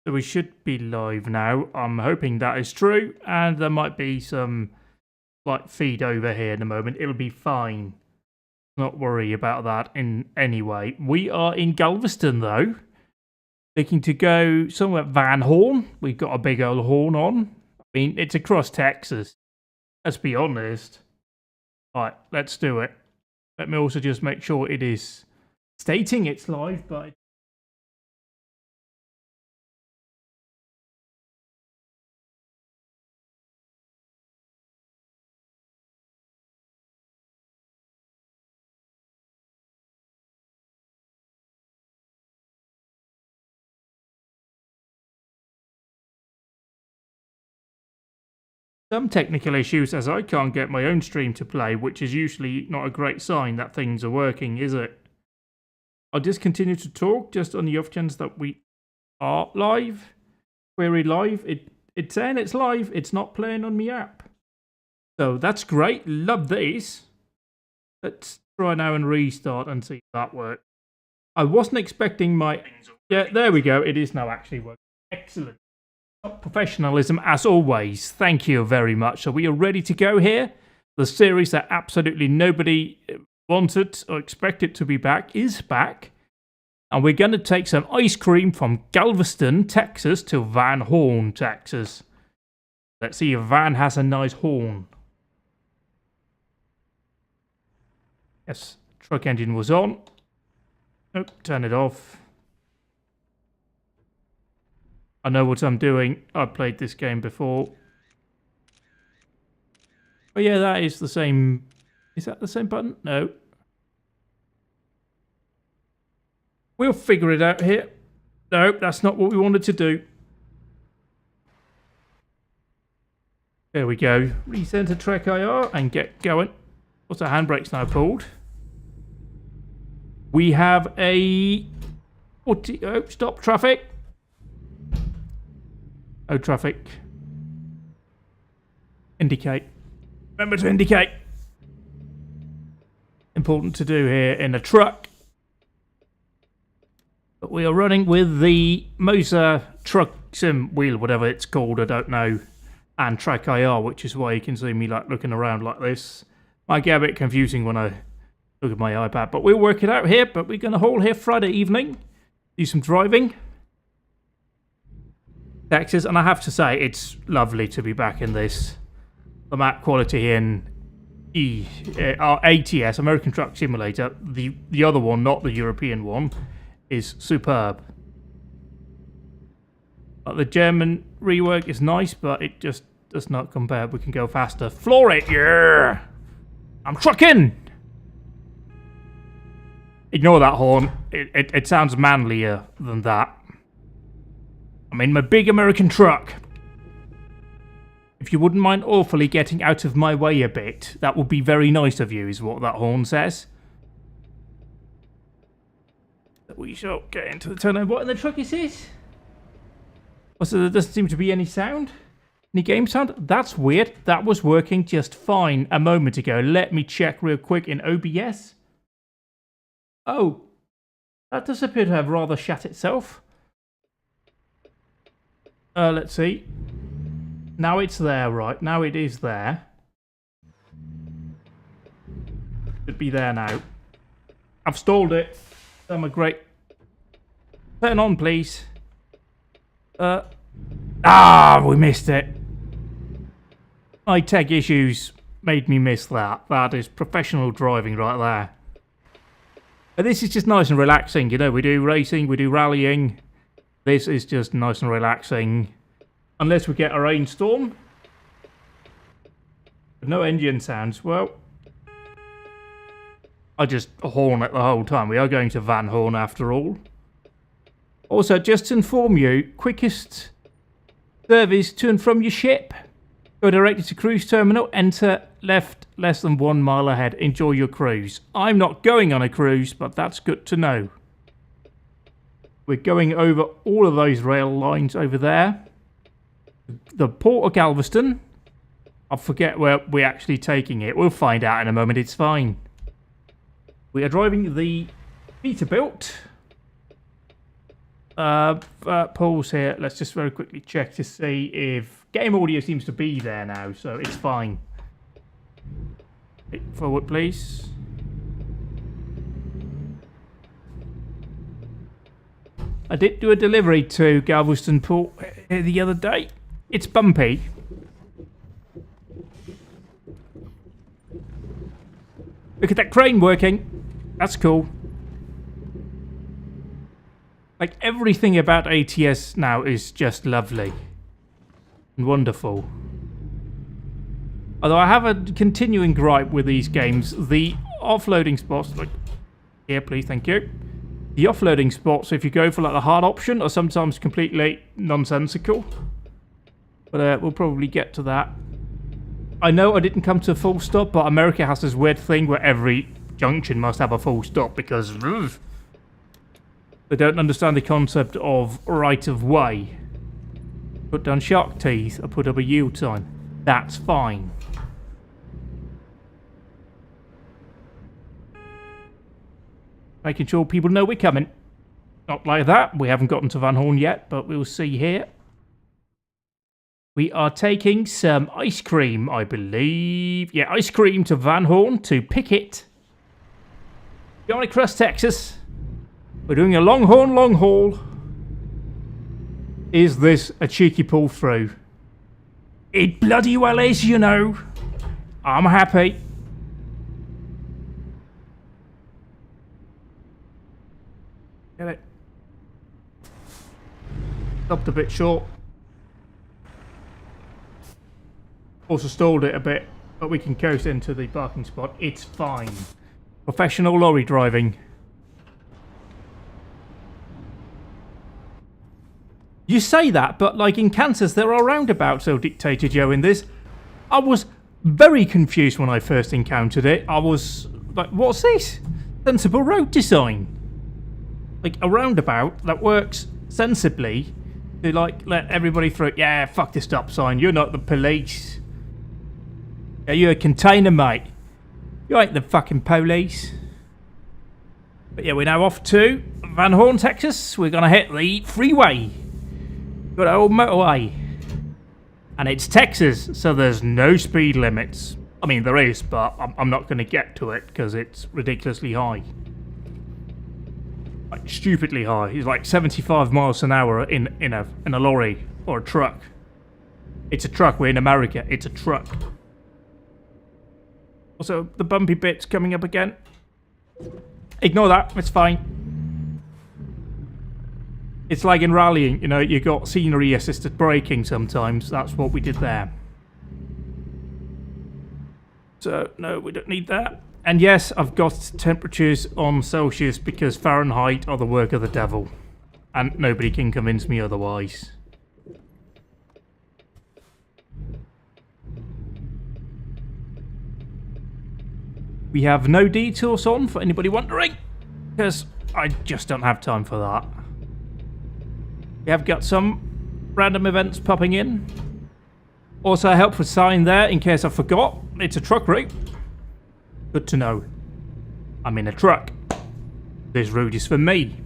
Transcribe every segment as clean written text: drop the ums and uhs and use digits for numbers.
So we should be live now. I'm hoping that is true, and there might be some like feed over here in a moment. It'll be fine. Not worry about that in any way. We are in Galveston though. Looking to go somewhere Van Horn. We've got a big old horn on. I mean, it's across Texas. Let's be honest. Right, let's do it. Let me also just make sure it is stating it's live, but some technical issues as I can't get my own stream to play, which is usually not a great sign that things are working, is it? I'll just continue to talk just on the off chance that we are live. Query live. It's saying it's live. It's not playing on my app. So that's great. Love this. Let's try now and restart and see if that works. I wasn't expecting my... Yeah, there we go. It is now actually working. Excellent. Professionalism as always. Thank you very much. So we are ready to go here. The series that absolutely nobody wanted or expected to be back is back. And we're going to take some ice cream from Galveston, Texas to Van Horn, Texas. Let's see if Van has a nice horn. Yes, truck engine was on. Oh, turn it off. I know what I'm doing. I've played this game before. Oh yeah, that is the same. Is that the same button? No. We'll figure it out here. No, that's not what we wanted to do. There we go. Recenter Trek IR and get going. What's our handbrake's now pulled? We have a... Oh, stop traffic. Oh, traffic. Indicate. Remember to indicate. Important to do here in a truck. But we are running with the Moser truck sim wheel, whatever it's called, I don't know. And Track IR, which is why you can see me like looking around like this. Might get a bit confusing when I look at my iPad. But we'll work it out here. But we're going to haul here Friday evening. Do some driving. Texas, and I have to say it's lovely to be back in this. The map quality in ATS, American Truck Simulator, the other one, not the European one, is superb. But the German rework is nice, but it just does not compare. We can go faster. Floor it, yeah! I'm trucking! Ignore that horn. It sounds manlier than that. I'm in my big American truck. If you wouldn't mind awfully getting out of my way a bit, that would be very nice of you, is what that horn says. We shall get into the turn. What in the truck is this? Also, there doesn't seem to be any sound. Any game sound? That's weird. That was working just fine a moment ago. Let me check real quick in OBS. Oh, that does appear to have rather shut itself. Let's see. Now it's there, right? Now it is there. Should be there now. I've stalled it. I'm a great... Turn on, please. We missed it. My tech issues made me miss that. That is professional driving right there. But this is just nice and relaxing. You know, we do racing, we do rallying. This is just nice and relaxing. Unless we get a rainstorm. No engine sounds. Well, I just horn it the whole time. We are going to Van Horn after all. Also, just to inform you, quickest service to and from your ship. Go directly to cruise terminal, enter left less than 1 mile ahead. Enjoy your cruise. I'm not going on a cruise, but that's good to know. We're going over all of those rail lines over there. The port of Galveston. I forget where we're actually taking it. We'll find out in a moment. It's fine. We are driving the Peterbilt. Pause here. Let's just very quickly check to see if game audio seems to be there now, so it's fine. Forward, please. I did do a delivery to Galveston Port the other day. It's bumpy. Look at that crane working. That's cool. Like, everything about ATS now is just lovely and wonderful. Although I have a continuing gripe with these games. The offloading spots, like, here please, thank you. The offloading spots, if you go for like the hard option, are sometimes completely nonsensical. But we'll probably get to that. I know I didn't come to a full stop, but America has this weird thing where every junction must have a full stop because they don't understand the concept of right of way. Put down shark teeth or put up a yield sign. That's fine. Making sure people know we're coming. Not like that. We haven't gotten to Van Horn yet, but we'll see here. We are taking some ice cream, I believe. Yeah, ice cream to Van Horn to pick it. Johnny Crust, Texas. We're doing a long haul. Is this a cheeky pull through? It bloody well is, you know. I'm happy. Get it. Stopped a bit short. Also stalled it a bit, but we can coast into the parking spot. It's fine. Professional lorry driving. You say that, but like in Kansas, there are roundabouts, oh Dictator Joe, in this. I was very confused when I first encountered it. I was like, what's this? Sensible road design. Like a roundabout that works sensibly to like let everybody through. Yeah, fuck the stop sign. You're not the police. Yeah, you're a container, mate. You ain't the fucking police. But yeah, we're now off to Van Horn, Texas. We're gonna hit the freeway. Good old motorway. And it's Texas, so there's no speed limits. I mean, there is, but I'm not going to get to it because it's ridiculously high. Like, stupidly high. It's like 75 miles an hour in a lorry or a truck. It's a truck. We're in America. It's a truck. Also, the bumpy bit's coming up again. Ignore that. It's fine. It's like in rallying, you know, you got scenery assisted braking sometimes. That's what we did there. So, no, we don't need that. And yes, I've got temperatures on Celsius because Fahrenheit are the work of the devil. And nobody can convince me otherwise. We have no detours on, for anybody wondering, because I just don't have time for that. We have got some random events popping in. Also a helpful sign there in case I forgot. It's a truck route. Good to know. I'm in a truck. This route is for me.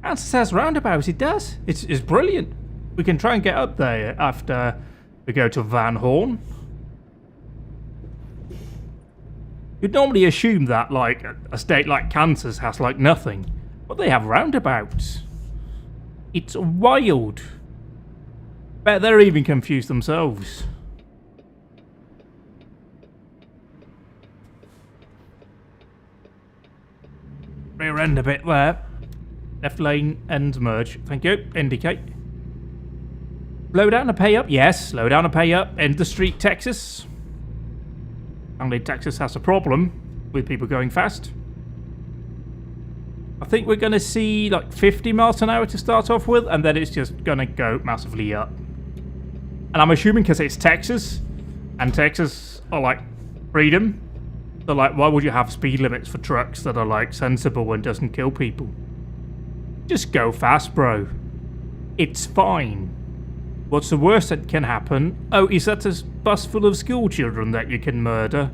And it says roundabouts, it does. It's brilliant. We can try and get up there after we go to Van Horn. You'd normally assume that, like, a state like Kansas has, like, nothing. But they have roundabouts. It's wild. Bet they're even confused themselves. Rear end a bit there. Left lane ends merge. Thank you. Indicate. Slow down to pay up. Yes, slow down to pay up. End the street, Texas. Apparently Texas has a problem with people going fast. I think we're going to see like 50 miles an hour to start off with, and then it's just going to go massively up. And I'm assuming because it's Texas, and Texas are like freedom, so like why would you have speed limits for trucks that are like sensible and doesn't kill people? Just go fast, bro. It's fine. What's the worst that can happen? Oh, is that a bus full of school children that you can murder?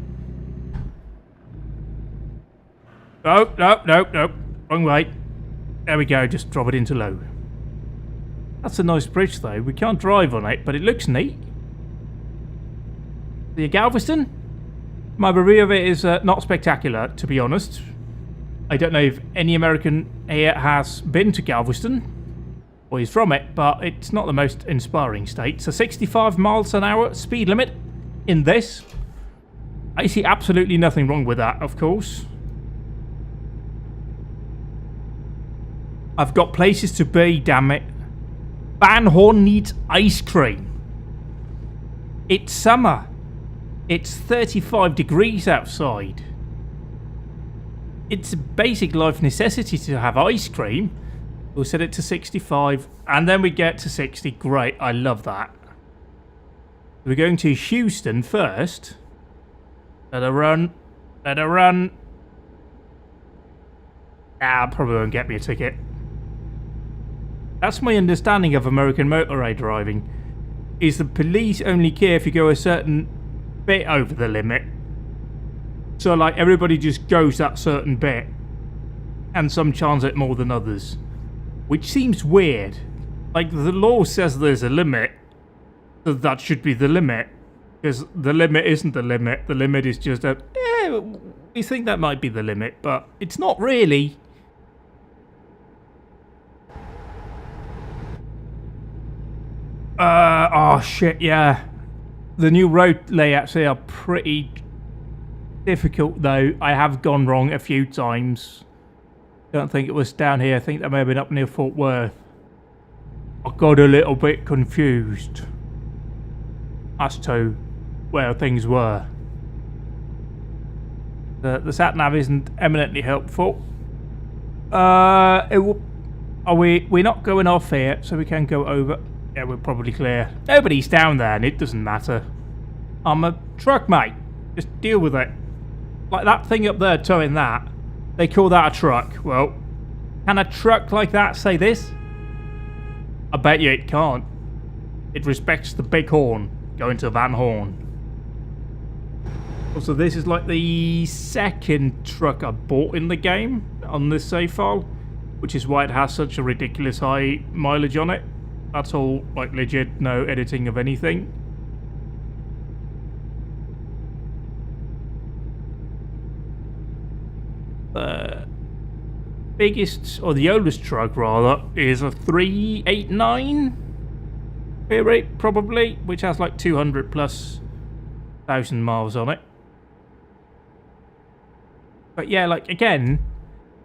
No, no, no, no. Wrong way. There we go, just drop it into low. That's a nice bridge though. We can't drive on it, but it looks neat. The Galveston? My review of it is not spectacular, to be honest. I don't know if any American here has been to Galveston or is from it, but it's not the most inspiring state. So 65 miles an hour speed limit in this. I see absolutely nothing wrong with that, of course. I've got places to be, damn it. Van Horn needs ice cream. It's summer. It's 35 degrees outside. It's a basic life necessity to have ice cream. We'll set it to 65 and then we get to 60. Great, I love that. We're going to Houston first. Let her run. Let her run. Ah, probably won't get me a ticket. That's my understanding of American motorway driving. Is the police only care if you go a certain bit over the limit. So like everybody just goes that certain bit. And some chance it more than others. Which seems weird. Like the law says there's a limit. So that should be the limit. Because the limit isn't the limit. The limit is just a... we think that might be the limit. But it's not really. Oh shit, yeah. The new road layouts here are pretty difficult though. I have gone wrong a few times. Don't think it was down here. I think that may have been up near Fort Worth. I got a little bit confused as to where things were. The sat nav isn't eminently helpful. We're not going off here, so we can go over. Yeah, we're probably clear. Nobody's down there, and it doesn't matter. I'm a truck, mate. Just deal with it. Like that thing up there towing that. They call that a truck. Well, can a truck like that say this? I bet you it can't. It respects the big horn. Going to Van Horn. Also, this is like the second truck I bought in the game on this save file, which is why it has such a ridiculous high mileage on it. That's all like legit, no editing of anything. The biggest, or the oldest truck rather, is a 389 rear rate probably, which has like 200 plus thousand miles on it. But yeah, like again,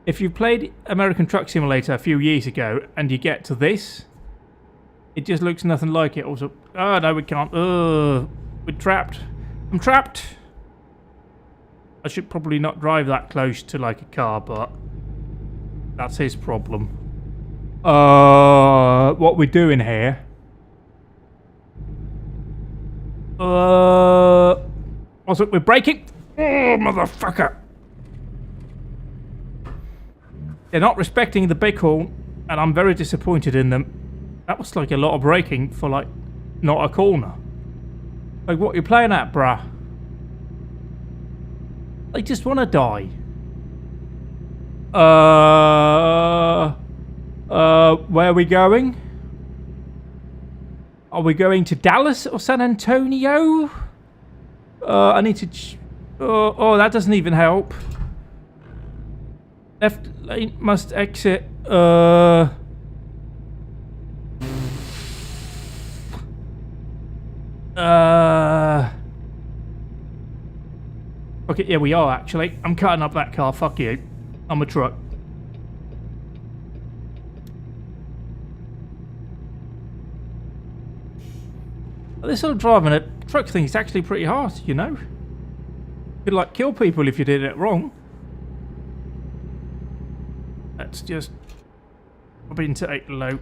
if you played American Truck Simulator a few years ago and you get to this, it just looks nothing like it. Also, oh no, we can't. We're trapped. I'm trapped. I should probably not drive that close to like a car, but that's his problem. What we're doing here? Also, we're braking. Oh, motherfucker! They're not respecting the big horn, and I'm very disappointed in them. That was like a lot of braking for like not a corner. Like what you playing at, bruh? They just want to die. Where are we going? Are we going to Dallas or San Antonio? I need to... oh, that doesn't even help. Left lane must exit. Okay, yeah, we are actually. I'm cutting up that car. Fuck you. I'm a truck. This sort of driving a truck thing is actually pretty hard, you know? Could like kill people if you did it wrong. Let's just pop into 8 low.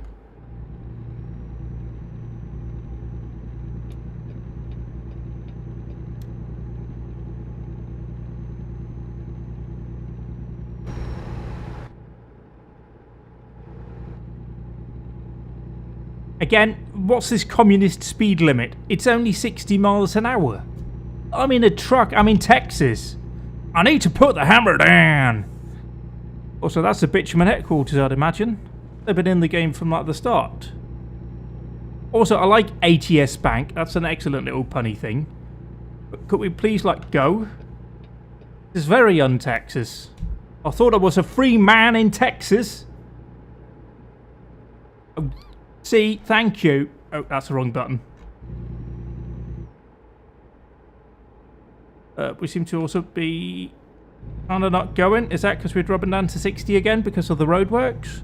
Again, what's this communist speed limit? It's only 60 miles an hour. I'm in a truck. I'm in Texas. I need to put the hammer down. Also, that's the Bitumen headquarters, I'd imagine. They've been in the game from like the start. Also, I like ATS Bank. That's an excellent little punny thing. But could we please, like, go? It's very un-Texas. I thought I was a free man in Texas. Oh, see, thank you. Oh, that's the wrong button. We seem to also be kind of not going. Is that because we're dropping down to 60 again because of the roadworks?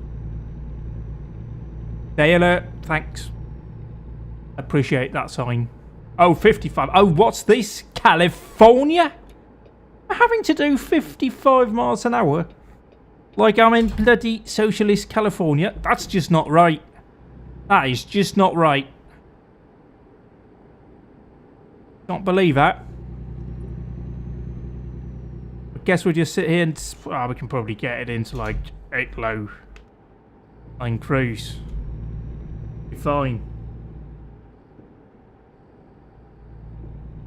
Day alert. Thanks. Appreciate that sign. Oh, 55. Oh, what's this? California? I'm having to do 55 miles an hour? Like I'm in bloody socialist California? That's just not right. That is just not right. Can't believe that. Guess we'll just sit here and we can probably get it into like 8 low line cruise. Be fine.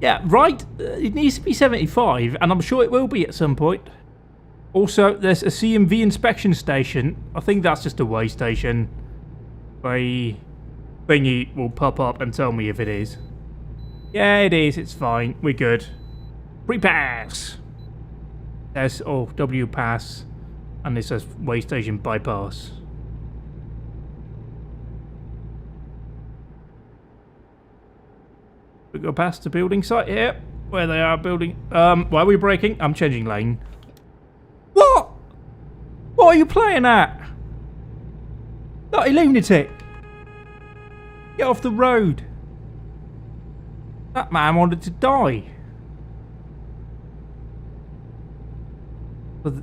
Yeah, right. It needs to be 75, and I'm sure it will be at some point. Also, there's a CMV inspection station. I think that's just a way station. A thingy will pop up and tell me if it is. Yeah, it is. It's fine. We're good. Free pass. There's W pass, and it says way station bypass. We go past the building site here, where they are building. Why are we braking? I'm changing lane. What? What are you playing at? Not a lunatic. Get off the road. That man wanted to die.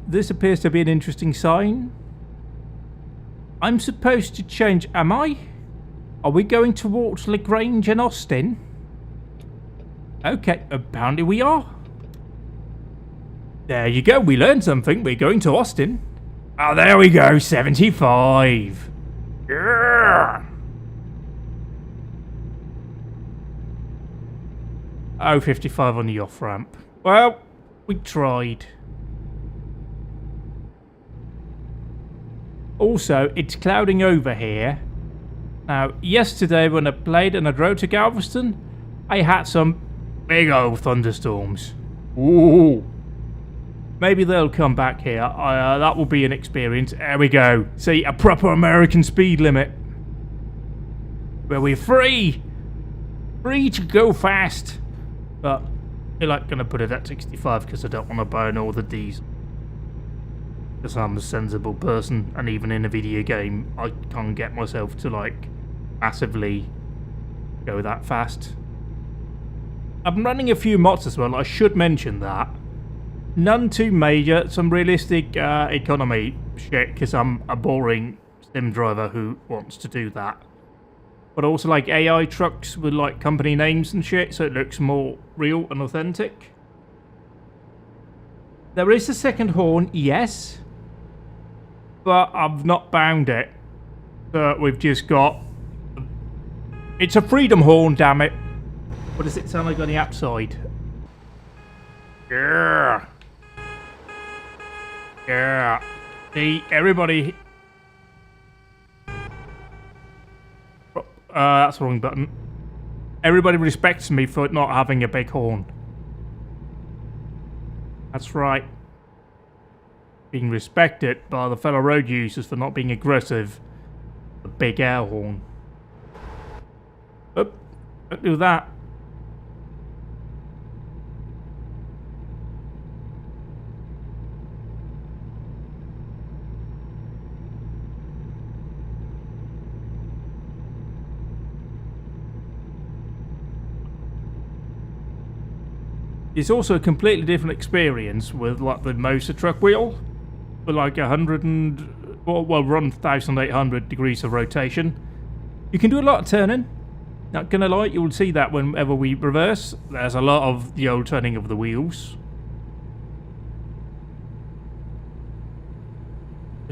This appears to be an interesting sign. I'm supposed to change, am I? Are we going towards LaGrange and Austin? Okay, apparently we are. There you go, we learned something. We're going to Austin. Oh, there we go, 75. Yeah. Oh, 55 on the off-ramp. Well, we tried. Also, it's clouding over here. Now, yesterday when I played and I drove to Galveston, I had some big old thunderstorms. Ooh. Maybe they'll come back here. That will be an experience. There we go. See, a proper American speed limit. Where we're free. Free to go fast. But I'm like going to put it at 65 because I don't want to burn all the diesel. Because I'm a sensible person, and even in a video game, I can't get myself to, like, massively go that fast. I'm running a few mods as well, I should mention that. None too major, some realistic economy shit, because I'm a boring sim driver who wants to do that. But also, like, AI trucks with, like, company names and shit, so it looks more real and authentic. There is a second horn, yes. But I've not bound it. We've just got... It's a freedom horn, damn it. What does it sound like on the app side? Yeah. Yeah. See, everybody... that's the wrong button. Everybody respects me for not having a big horn. That's right. Being respected by the fellow road users for not being aggressive. A big air horn. Oop, don't do that. It's also a completely different experience with like the Moser truck wheel. With like 100 and... well, run 1,800 degrees of rotation. You can do a lot of turning. Not gonna lie, you'll see that whenever we reverse. There's a lot of the old turning of the wheels.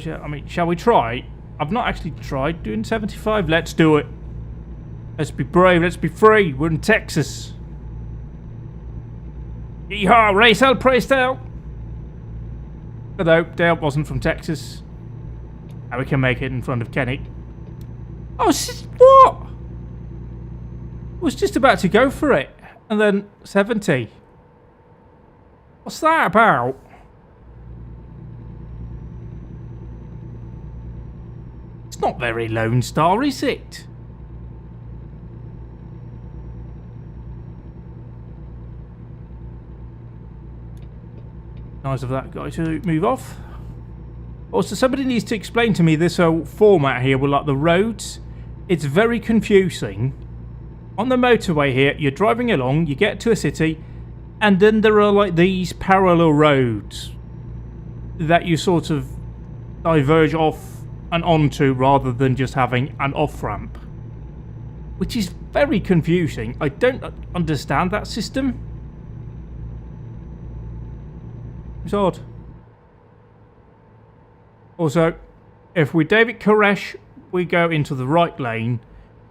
I mean, shall we try? I've not actually tried doing 75. Let's do it. Let's be brave. Let's be free. We're in Texas. Yeehaw, race hell, praise hell. Although Dale wasn't from Texas. And we can make it in front of Kenny. Oh, what? I was just about to go for it. And then 70. What's that about? It's not very Lone Star, is it? Nice of that guy to move off. Also, somebody needs to explain to me this whole format here with like the roads. It's very confusing. On the motorway here, you're driving along, you get to a city, and then there are like these parallel roads that you sort of diverge off and onto rather than just having an off-ramp. Which is very confusing. I don't understand that system. It's odd. Also, if we're David Koresh, we go into the right lane.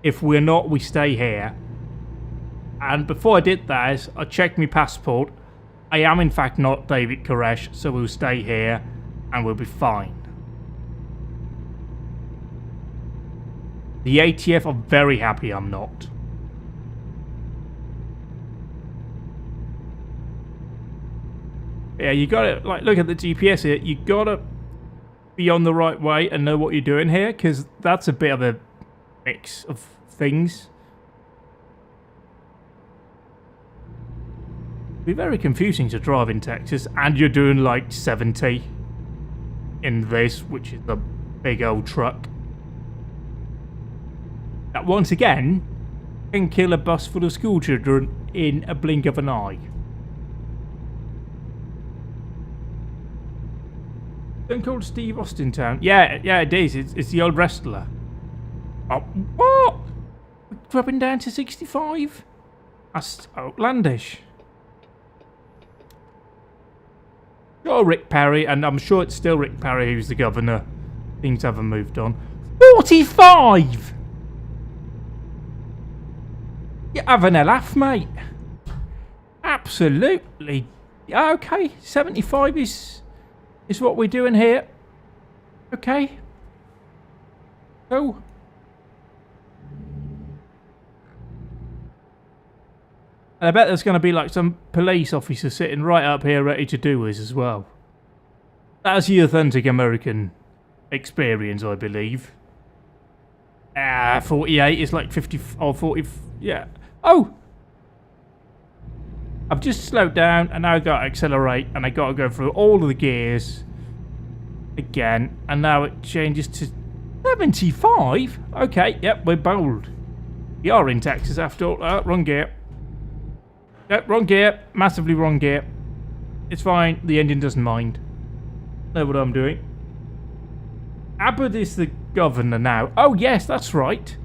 If we're not, we stay here. And before I did that, I checked my passport. I am in fact not David Koresh, so we'll stay here and we'll be fine. The ATF are very happy I'm not. Yeah, you gotta, like, look at the GPS here. You gotta be on the right way and know what you're doing here, because that's a bit of a mix of things. It'd be very confusing to drive in Texas, and you're doing like 70 in this, which is a big old truck. That once again can kill a bus full of school children in a blink of an eye. Don't call Steve Austin Town. Yeah, it is. It's the old wrestler. Oh, what? We're dropping down to 65? That's outlandish. Sure, Rick Perry, and I'm sure it's still Rick Perry who's the governor. Things haven't moved on. 45! You're having a laugh, mate. Absolutely. Okay, 75 is what we're doing here. Okay. So. And I bet there's going to be like some police officer sitting right up here ready to do us as well. That's the authentic American experience, I believe. 48 is like 50 or 40. Yeah. Oh! I've just slowed down and now I've got to accelerate and I got to go through all of the gears again. And now it changes to 75? Okay, yep, we're bold. We are in Texas after all. Wrong gear. Yep, wrong gear. Massively wrong gear. It's fine. The engine doesn't mind. Know what I'm doing. Abbott is the governor now. Oh, yes, that's right.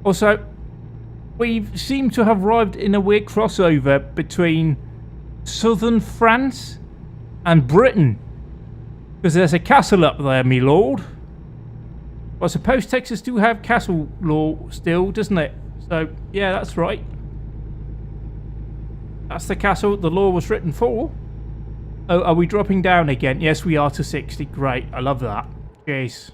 Also, we seem to have arrived in a weird crossover between southern France and Britain. Because there's a castle up there, me lord. Well, I suppose Texas do have castle law still, doesn't it? So, yeah, that's right. That's the castle the law was written for. Oh, are we dropping down again? Yes, we are to 60. Great. I love that. Jeez.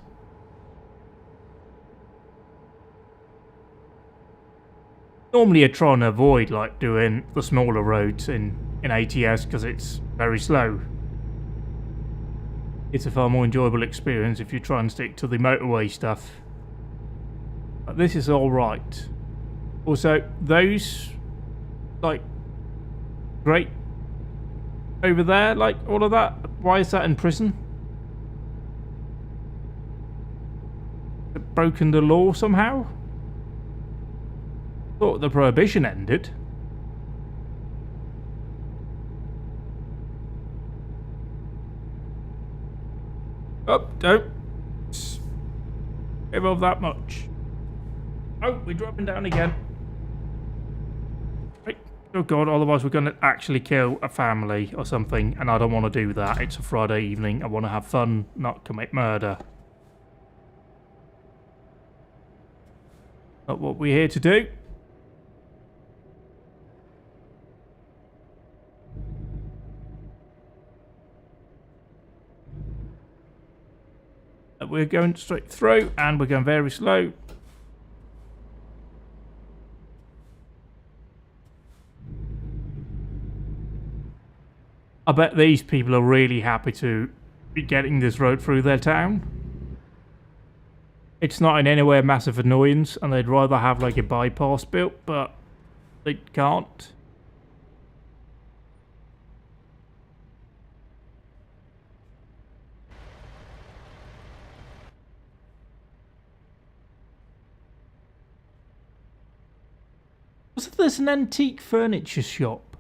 Normally I try and avoid like doing the smaller roads in ATS because it's very slow. It's a far more enjoyable experience if you try and stick to the motorway stuff. But this is alright. Also, those like great over there, like all of that, why is that in prison? Broken the law somehow? Thought the prohibition ended. Oh, don't give off that much. Oh, we're dropping down again. Right. Oh god, otherwise we're going to actually kill a family or something, and I don't want to do that. It's a Friday evening. I want to have fun, not commit murder. Not what we're here to do. We're going straight through and we're going very slow. I bet these people are really happy to be getting this road through their town. It's not in any way a massive annoyance, and they'd rather have like a bypass built, but they can't. So there's an antique furniture shop.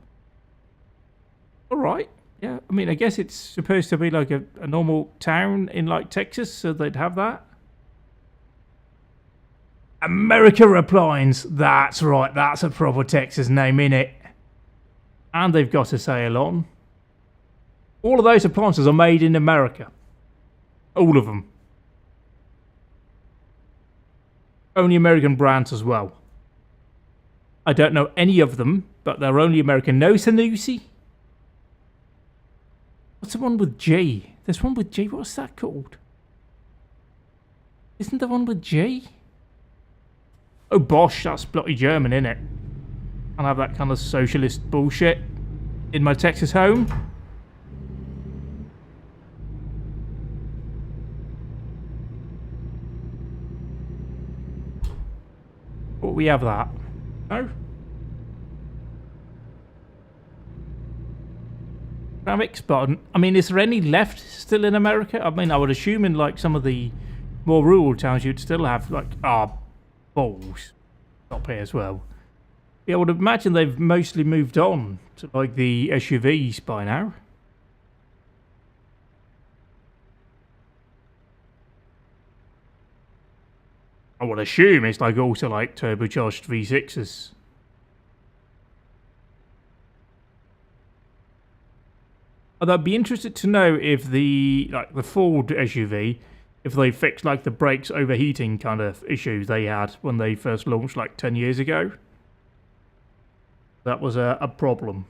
Alright. Yeah, I mean, I guess it's supposed to be like a normal town in like Texas, so they'd have that. America Appliance. That's right, that's a proper Texas name, innit? And they've got a sale on. All of those appliances are made in America. All of them. Only American brands as well. I don't know any of them, but they're only American. No Sanusi? What's the one with J? There's one with J. What's that called? Isn't the one with J? Oh, Bosch. That's bloody German, innit? I'll have that kind of socialist bullshit in my Texas home. But we have that. No? Ceramics, but I mean, is there any left still in America? I mean, I would assume in like some of the more rural towns you'd still have like balls up here as well. Yeah, I would imagine they've mostly moved on to like the SUVs by now. I would assume it's like also like turbocharged V6s. I'd be interested to know if the Ford SUV, if they fixed like the brakes overheating kind of issues they had when they first launched like 10 years ago. That was a problem.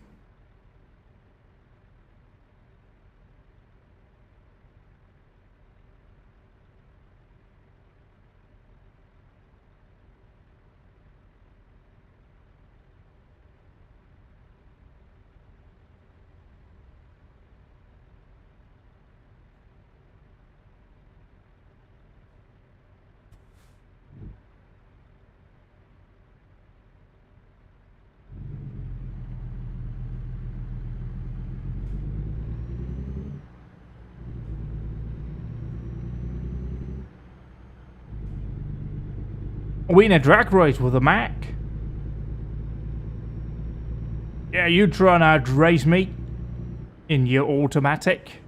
Are we in a drag race with a Mac? Yeah, you trying to race me in your automatic?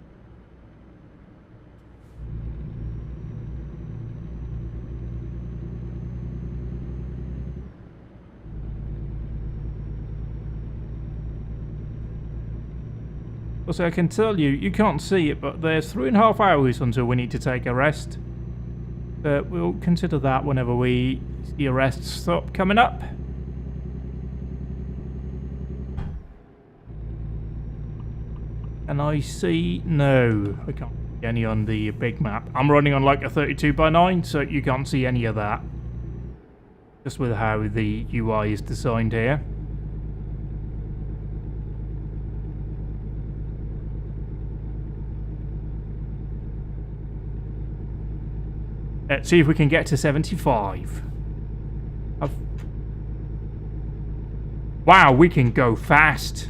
Also, I can tell you, you can't see it, but there's 3.5 hours until we need to take a rest. But we'll consider that whenever we see a rest stop coming up. And I see... no, I can't see any on the big map. I'm running on like a 32:9, so you can't see any of that. Just with how the UI is designed here. Let's see if we can get to 75. Wow, we can go fast.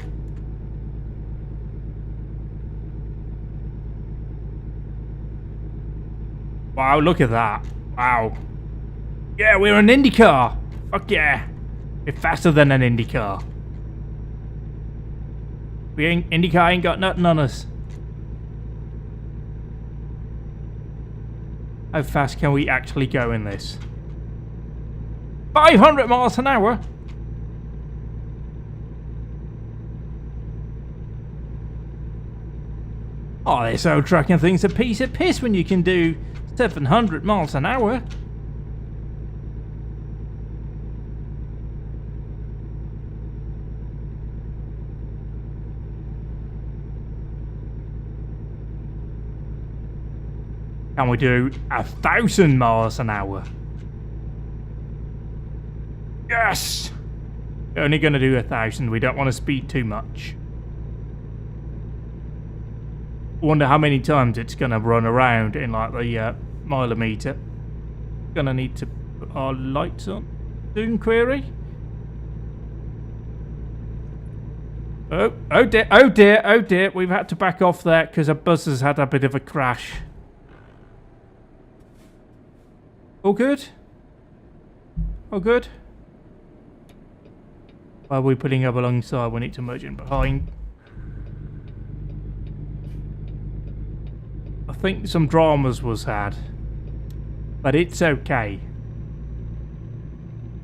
Wow, look at that. Wow. Yeah, we're an Indy car. Fuck yeah. We're faster than an Indy car. Indy car ain't got nothing on us. How fast can we actually go in this? 500 miles an hour? Oh, this old trucking thing's a piece of piss when you can do 700 miles an hour. Can we do 1,000 miles an hour? Yes! We're only going to do 1,000. We don't want to speed too much. Wonder how many times it's going to run around in like the mileometer. Gonna need to put our lights on. Soon, query. Oh dear, oh dear, oh dear. We've had to back off there because a bus has had a bit of a crash. All good? All good? Why are we putting up alongside? We need to merge in behind. I think some dramas was had. But it's okay.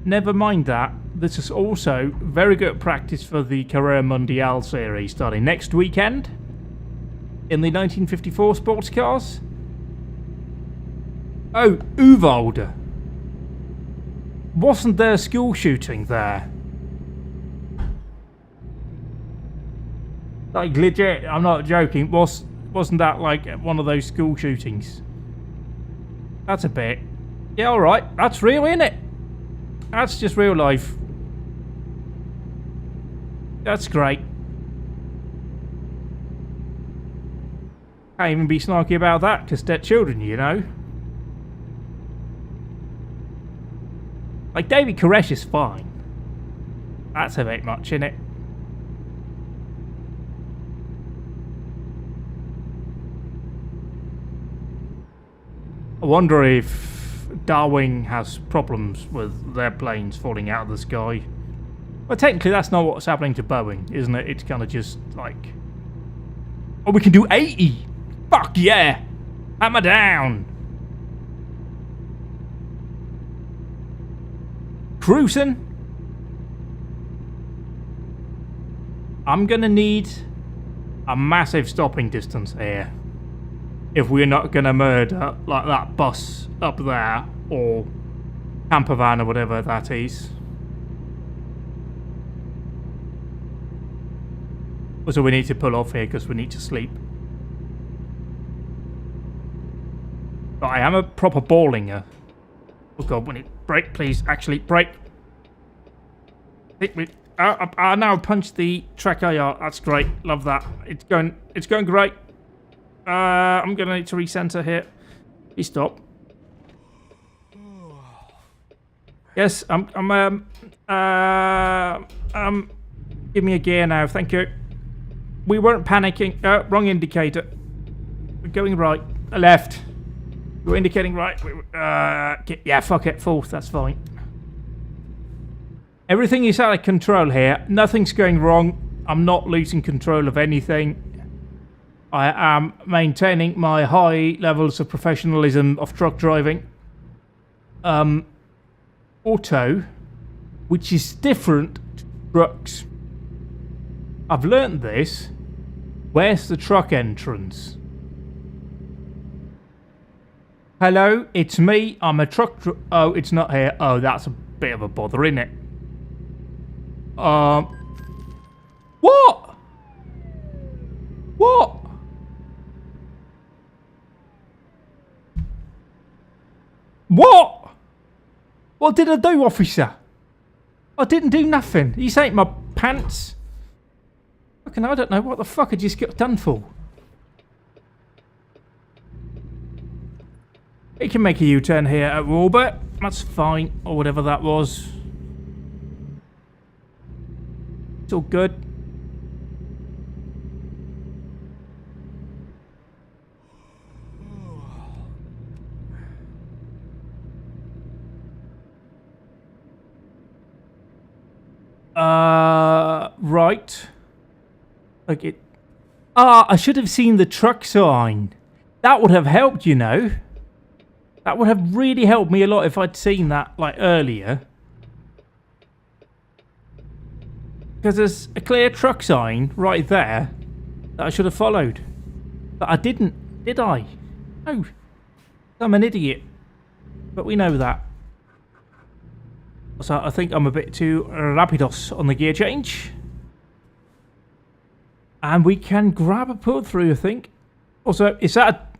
Never mind that. This is also very good practice for the Carrera Mundial series starting next weekend in the 1954 sports cars. Oh, Uvalde. Wasn't there a school shooting there? Like legit, I'm not joking. Wasn't that like one of those school shootings? That's a bit. Yeah, alright. That's real, isn't it? That's just real life. That's great. Can't even be snarky about that, because they're children, you know. Like, David Koresh is fine. That's a bit much, isn't it? I wonder if Darwin has problems with their planes falling out of the sky. Well, technically that's not what's happening to Boeing, isn't it? It's kind of just like... Oh, we can do 80! Fuck yeah! Hammer down! Cruising! I'm gonna need a massive stopping distance here. If we're not going to murder like that bus up there or camper van or whatever that is. So we need to pull off here because we need to sleep. But I am a proper ballinger. Oh god, we need brake, please. Actually, brake. I now punch the track IR. That's great. Love that. It's going great. I'm gonna need to recenter here. Please stop. Yes, give me a gear now, thank you. We weren't panicking. Wrong indicator. We're going right. Left. We're indicating right. Yeah, fuck it. Fourth, that's fine. Everything is out of control here. Nothing's going wrong. I'm not losing control of anything. I am maintaining my high levels of professionalism of truck driving. Auto, which is different to trucks. I've learned this. Where's the truck entrance? Hello, it's me. I'm a truck. Oh, it's not here. Oh, that's a bit of a bother, isn't it? What? What? What? What did I do, officer? I didn't do nothing. You ain't my pants. Fucking, I don't know what the fuck I just got done for. You can make a U-turn here at Robert. That's fine, or whatever that was. It's all good. Right. Okay. I should have seen the truck sign. That would have helped, you know. That would have really helped me a lot if I'd seen that, like, earlier. Because there's a clear truck sign right there that I should have followed. But I didn't, did I? No. I'm an idiot. But we know that. So I think I'm a bit too rapidos on the gear change. And we can grab a pull through, I think. Also, is that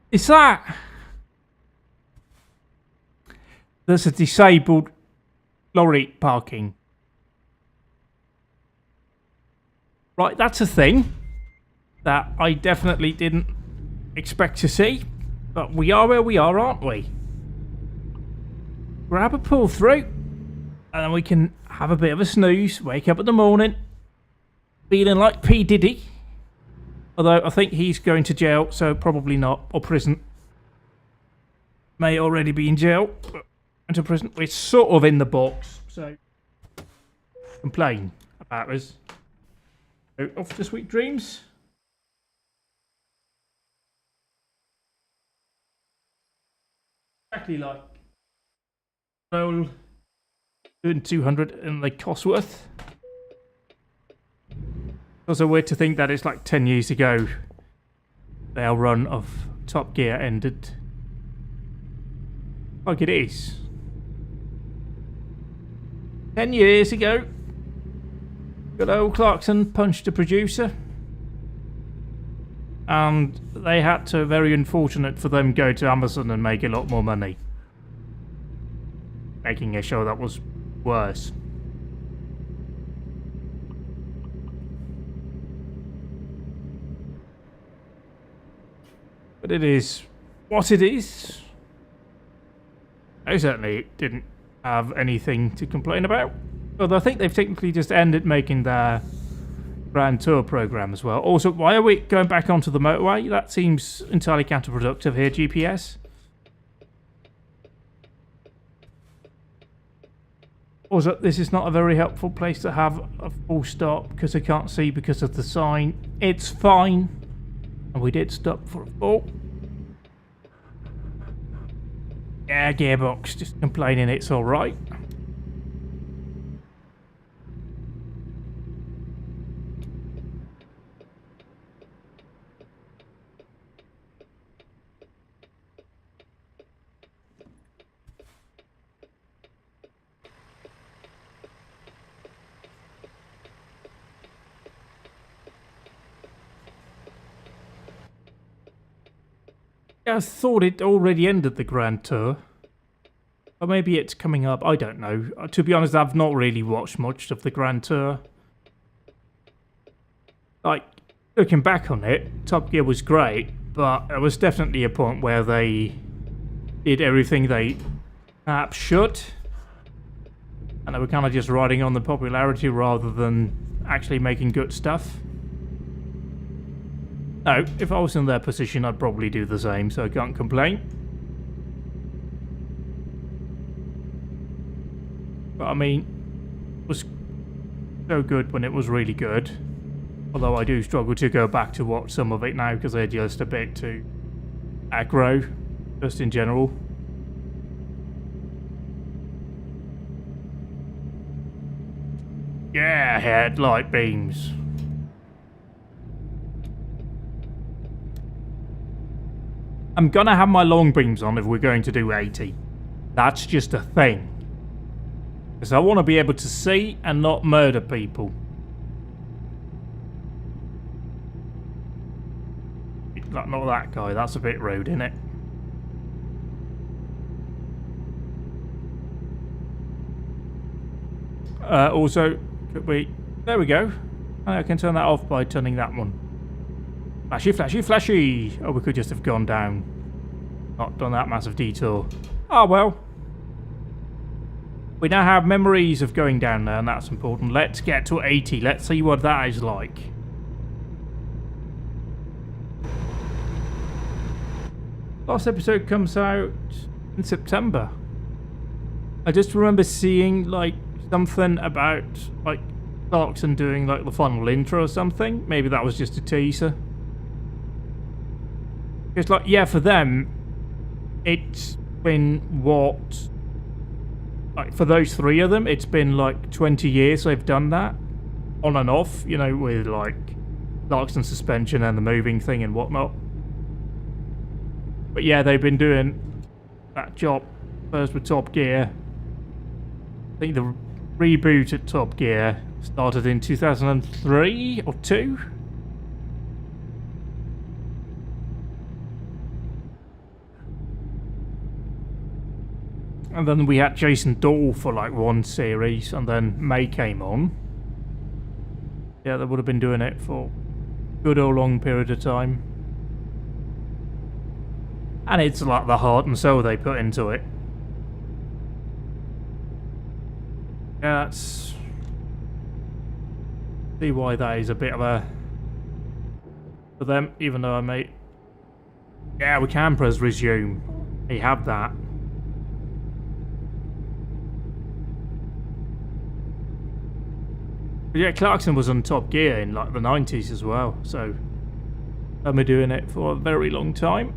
a... Is that? There's a disabled lorry parking. Right, that's a thing that I definitely didn't expect to see. But we are where we are, aren't we? Grab a pull through, and then we can have a bit of a snooze, wake up in the morning, feeling like P. Diddy. Although I think he's going to jail, so probably not, or prison. May already be in jail, but into prison. We're sort of in the box, so complain about us. So off to sweet dreams. Exactly like roll doing 200 in the Cosworth. Also weird to think that it's like 10 years ago their run of Top Gear ended. Like it is. 10 years ago, good old Clarkson punched a producer. And they had to, very unfortunate for them, go to Amazon and make a lot more money. Making a show that was worse. But it is what it is. I certainly didn't have anything to complain about. Although I think they've technically just ended making their Grand Tour program as well. Also, why are we going back onto the motorway? That seems entirely counterproductive here, GPS. Also, this is not a very helpful place to have a full stop because I can't see because of the sign. It's fine. And we did stop for a full. Yeah, gearbox, just complaining it's alright. I thought it already ended the Grand Tour. Or maybe it's coming up, I don't know. To be honest, I've not really watched much of the Grand Tour. Like, looking back on it, Top Gear was great, but there was definitely a point where they did everything they perhaps should. And they were kind of just riding on the popularity rather than actually making good stuff. No, if I was in their position, I'd probably do the same, so I can't complain. But I mean, it was so good when it was really good. Although I do struggle to go back to watch some of it now because they're just a bit too aggro, just in general. Yeah, headlight beams. I'm gonna have my long beams on if we're going to do 80. That's just a thing. Because I want to be able to see and not murder people. Not that guy, that's a bit rude, isn't it? Also, could we... There we go. I can turn that off by turning that one. Flashy, flashy, flashy! Oh, we could just have gone down. Not done that massive detour. Oh, well. We now have memories of going down there, and that's important. Let's get to 80. Let's see what that is like. Last episode comes out in September. I just remember seeing, like, something about, like, Clarkson doing, like, the final intro or something. Maybe that was just a teaser. It's like, yeah, for them, it's been what... Like, for those three of them, it's been, like, 20 years they've done that. On and off, you know, with, like, Clarkson suspension and the moving thing and whatnot. But yeah, they've been doing that job first with Top Gear. I think the reboot at Top Gear started in 2003 or 2. And then we had Jason Doll for like one series, and then May came on. Yeah, they would have been doing it for a good or long period of time. And it's like the heart and soul they put into it. Yeah, that's... see why that is a bit of a... for them, even though I may... yeah, we can press resume. They have that. But yeah, Clarkson was on Top Gear in like the 90s as well, so I've been doing it for a very long time.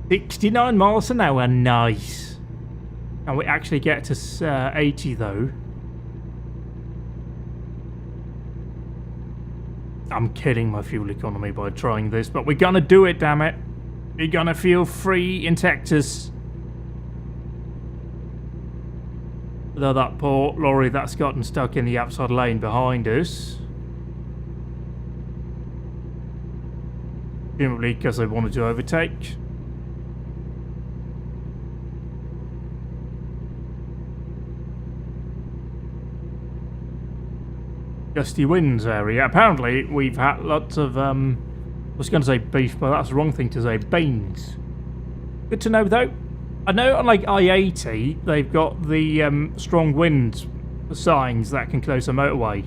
$69 miles an hour, nice. And we actually get to 80 though. I'm killing my fuel economy by trying this, but we're gonna do it, damn it. We're gonna feel free in Texas. Though that poor lorry that's gotten stuck in the outside lane behind us. Presumably because they wanted to overtake. Gusty winds area. Apparently, we've had lots of, I was going to say beef, but that's the wrong thing to say, beans. Good to know, though. I know on, like, I-80, they've got the strong wind signs that can close a motorway.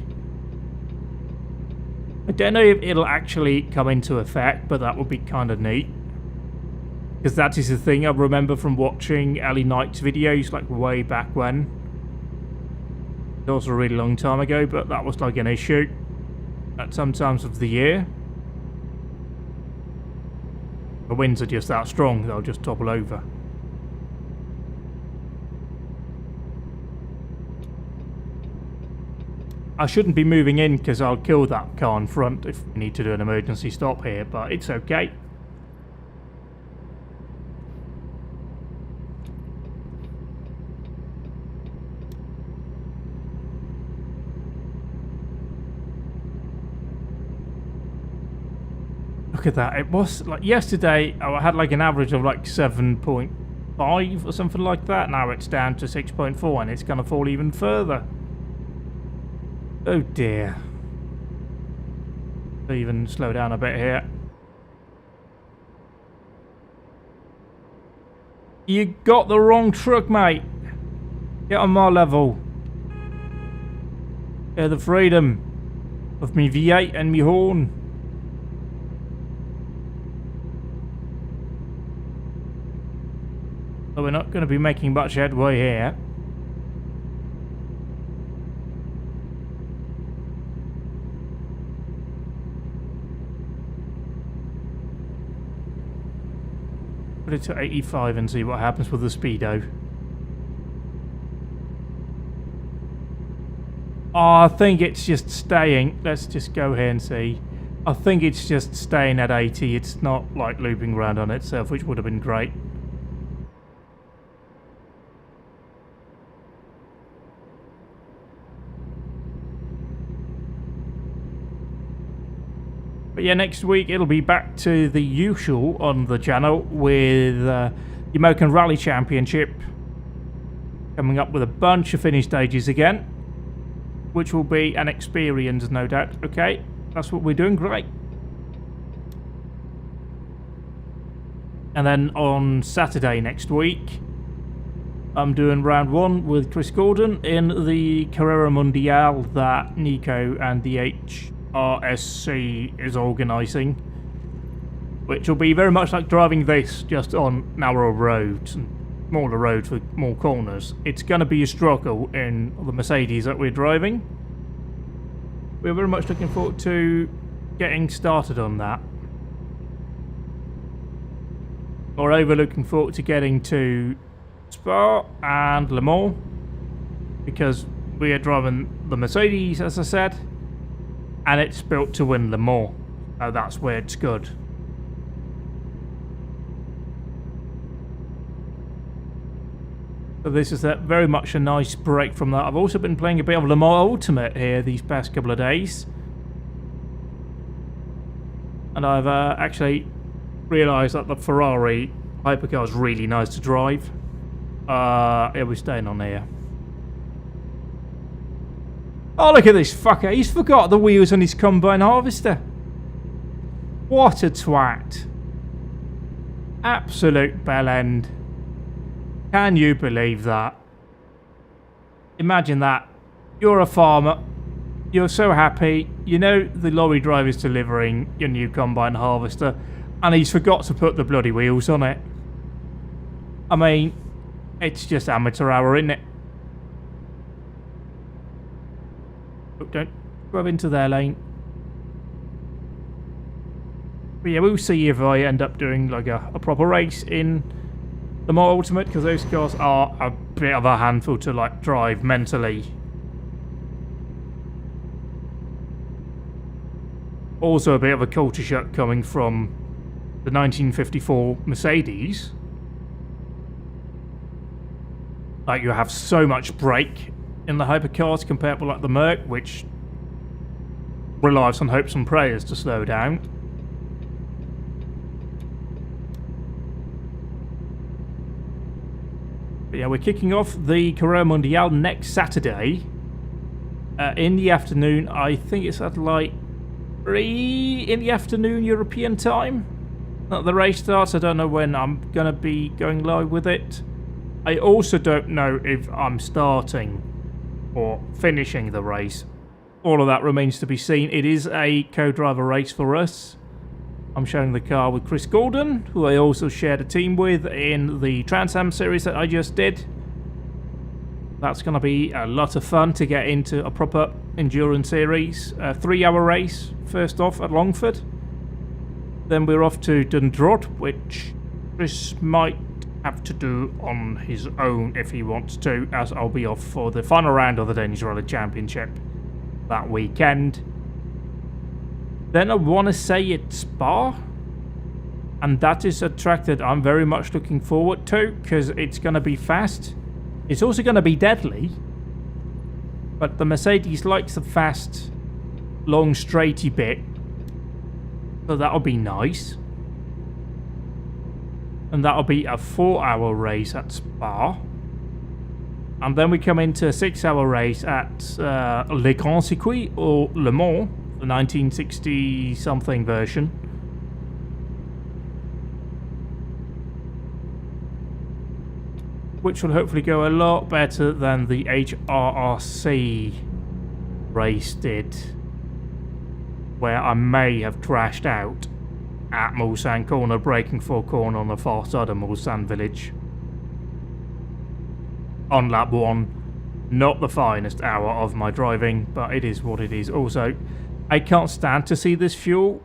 I don't know if it'll actually come into effect, but that would be kind of neat. Because that is the thing I remember from watching Ellie Knight's videos, like, way back when. It was a really long time ago, but that was like an issue at some times of the year. The winds are just that strong, they'll just topple over. I shouldn't be moving in because I'll kill that car in front if we need to do an emergency stop here, but it's okay. Look at that. It was like yesterday I had like an average of like 7.5 or something like that. Now it's down to 6.4 and it's going to fall even further. Oh dear. I'll even slow down a bit here. You got the wrong truck, mate. Get on my level. Get the freedom of me V8 and me horn. So we're not going to be making much headway here. Put it to 85 and see what happens with the speedo. Oh, I think it's just staying. Let's just go here and see. I think it's just staying at 80. It's not like looping around on itself, which would have been great. But yeah, next week it'll be back to the usual on the channel with the American Rally Championship coming up with a bunch of finish stages again, which will be an experience, no doubt. Okay, that's what we're doing, great. And then on Saturday next week, I'm doing round 1 with Chris Gordon in the Carrera Mundial that Nico and the HRSC is organising, which will be very much like driving this, just on narrow roads and smaller roads with more corners. It's going to be a struggle in the Mercedes that we're driving. We're very much looking forward to getting started on that. Moreover, looking forward to getting to Spa and Le Mans, because we are driving the Mercedes, as I said, and it's built to win Le Mans. That's where it's good. So this is very much a nice break from that. I've also been playing a bit of Le Mans Ultimate here these past couple of days. And I've actually realised that the Ferrari hypercar is really nice to drive. Yeah, we're staying on here. Oh, look at this fucker. He's forgot the wheels on his combine harvester. What a twat. Absolute bellend. Can you believe that? Imagine that. You're a farmer. You're so happy. You know the lorry driver's delivering your new combine harvester, and he's forgot to put the bloody wheels on it. I mean, it's just amateur hour, isn't it? Look, don't grab into their lane. But yeah, we'll see if I end up doing like a proper race in the more Ultimate, because those cars are a bit of a handful to like drive mentally. Also a bit of a culture shock coming from the 1954 Mercedes. Like, you have so much brake in the hypercars compared with like the Merc, which relies on hopes and prayers to slow down. But yeah, we're kicking off the Carrera Mundial next Saturday in the afternoon. I think it's at like 3 in the afternoon European time that the race starts. I don't know when I'm going to be going live with it. I also don't know if I'm starting or finishing the race. All of that remains to be seen. It is a co-driver race for us. I'm sharing the car with Chris Gordon, who I also shared a team with in the Trans Am series that I just did. That's going to be a lot of fun to get into a proper endurance series. A 3-hour race, first off at Longford. Then we're off to Dundrod, which Chris might have to do on his own if he wants to, as I'll be off for the final round of the Danish Rally Championship that weekend. Then I want to say it's Spa, and that is a track that I'm very much looking forward to, because it's going to be fast. It's also going to be deadly, but the Mercedes likes the fast, long, straighty bit, so that'll be nice. And that'll be a 4-hour race at Spa. And then we come into a 6-hour race at Le Grand Circuit, or Le Mans, the 1960-something version. Which will hopefully go a lot better than the HRRC race did, where I may have crashed out at Mulsanne Corner, braking for a corner on the far side of Mulsanne Village. On lap 1. Not the finest hour of my driving, but it is what it is. Also, I can't stand to see this fuel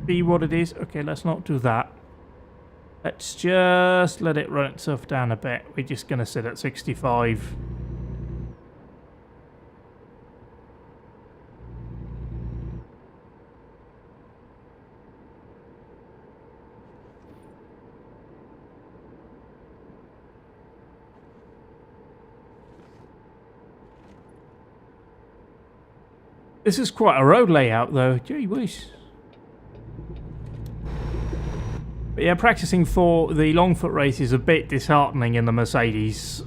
be what it is. Okay, let's not do that. Let's just let it run itself down a bit. We're just going to sit at 65. This is quite a road layout though, gee whiz. But yeah, practicing for the Longfoot race is a bit disheartening in the Mercedes.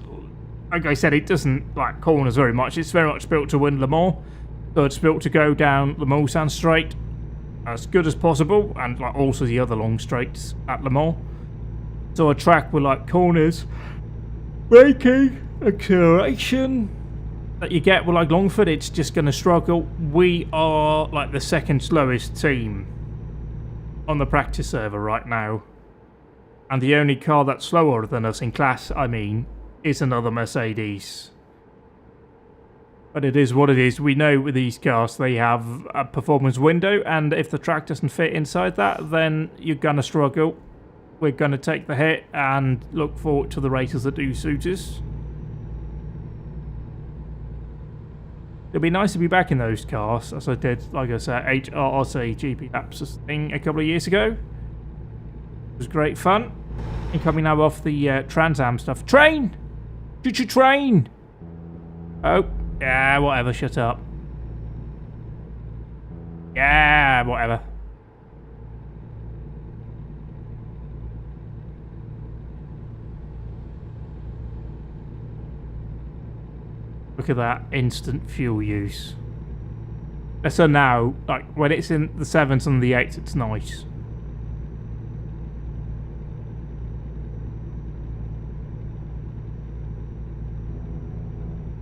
Like I said, it doesn't like corners very much. It's very much built to win Le Mans. So it's built to go down the Mulsanne straight as good as possible, and like also the other long straights at Le Mans. So a track with like corners, braking, acceleration that you get with like Longford, it's just going to struggle. We are like the second slowest team on the practice server right now, and the only car that's slower than us in class, I mean, is another Mercedes. But it is what it is. We know with these cars they have a performance window, and if the track doesn't fit inside that, then you're going to struggle. We're going to take the hit and look forward to the races that do suit us. It'd be nice to be back in those cars, as I did, like I said, HRC GP Laps thing a couple of years ago. It was great fun. And coming now off the Trans Am stuff. Train! Choo-choo train! Oh, yeah, whatever, shut up. Yeah, whatever. Look at that instant fuel use. So now, like, when it's in the 7s and the 8s, it's nice.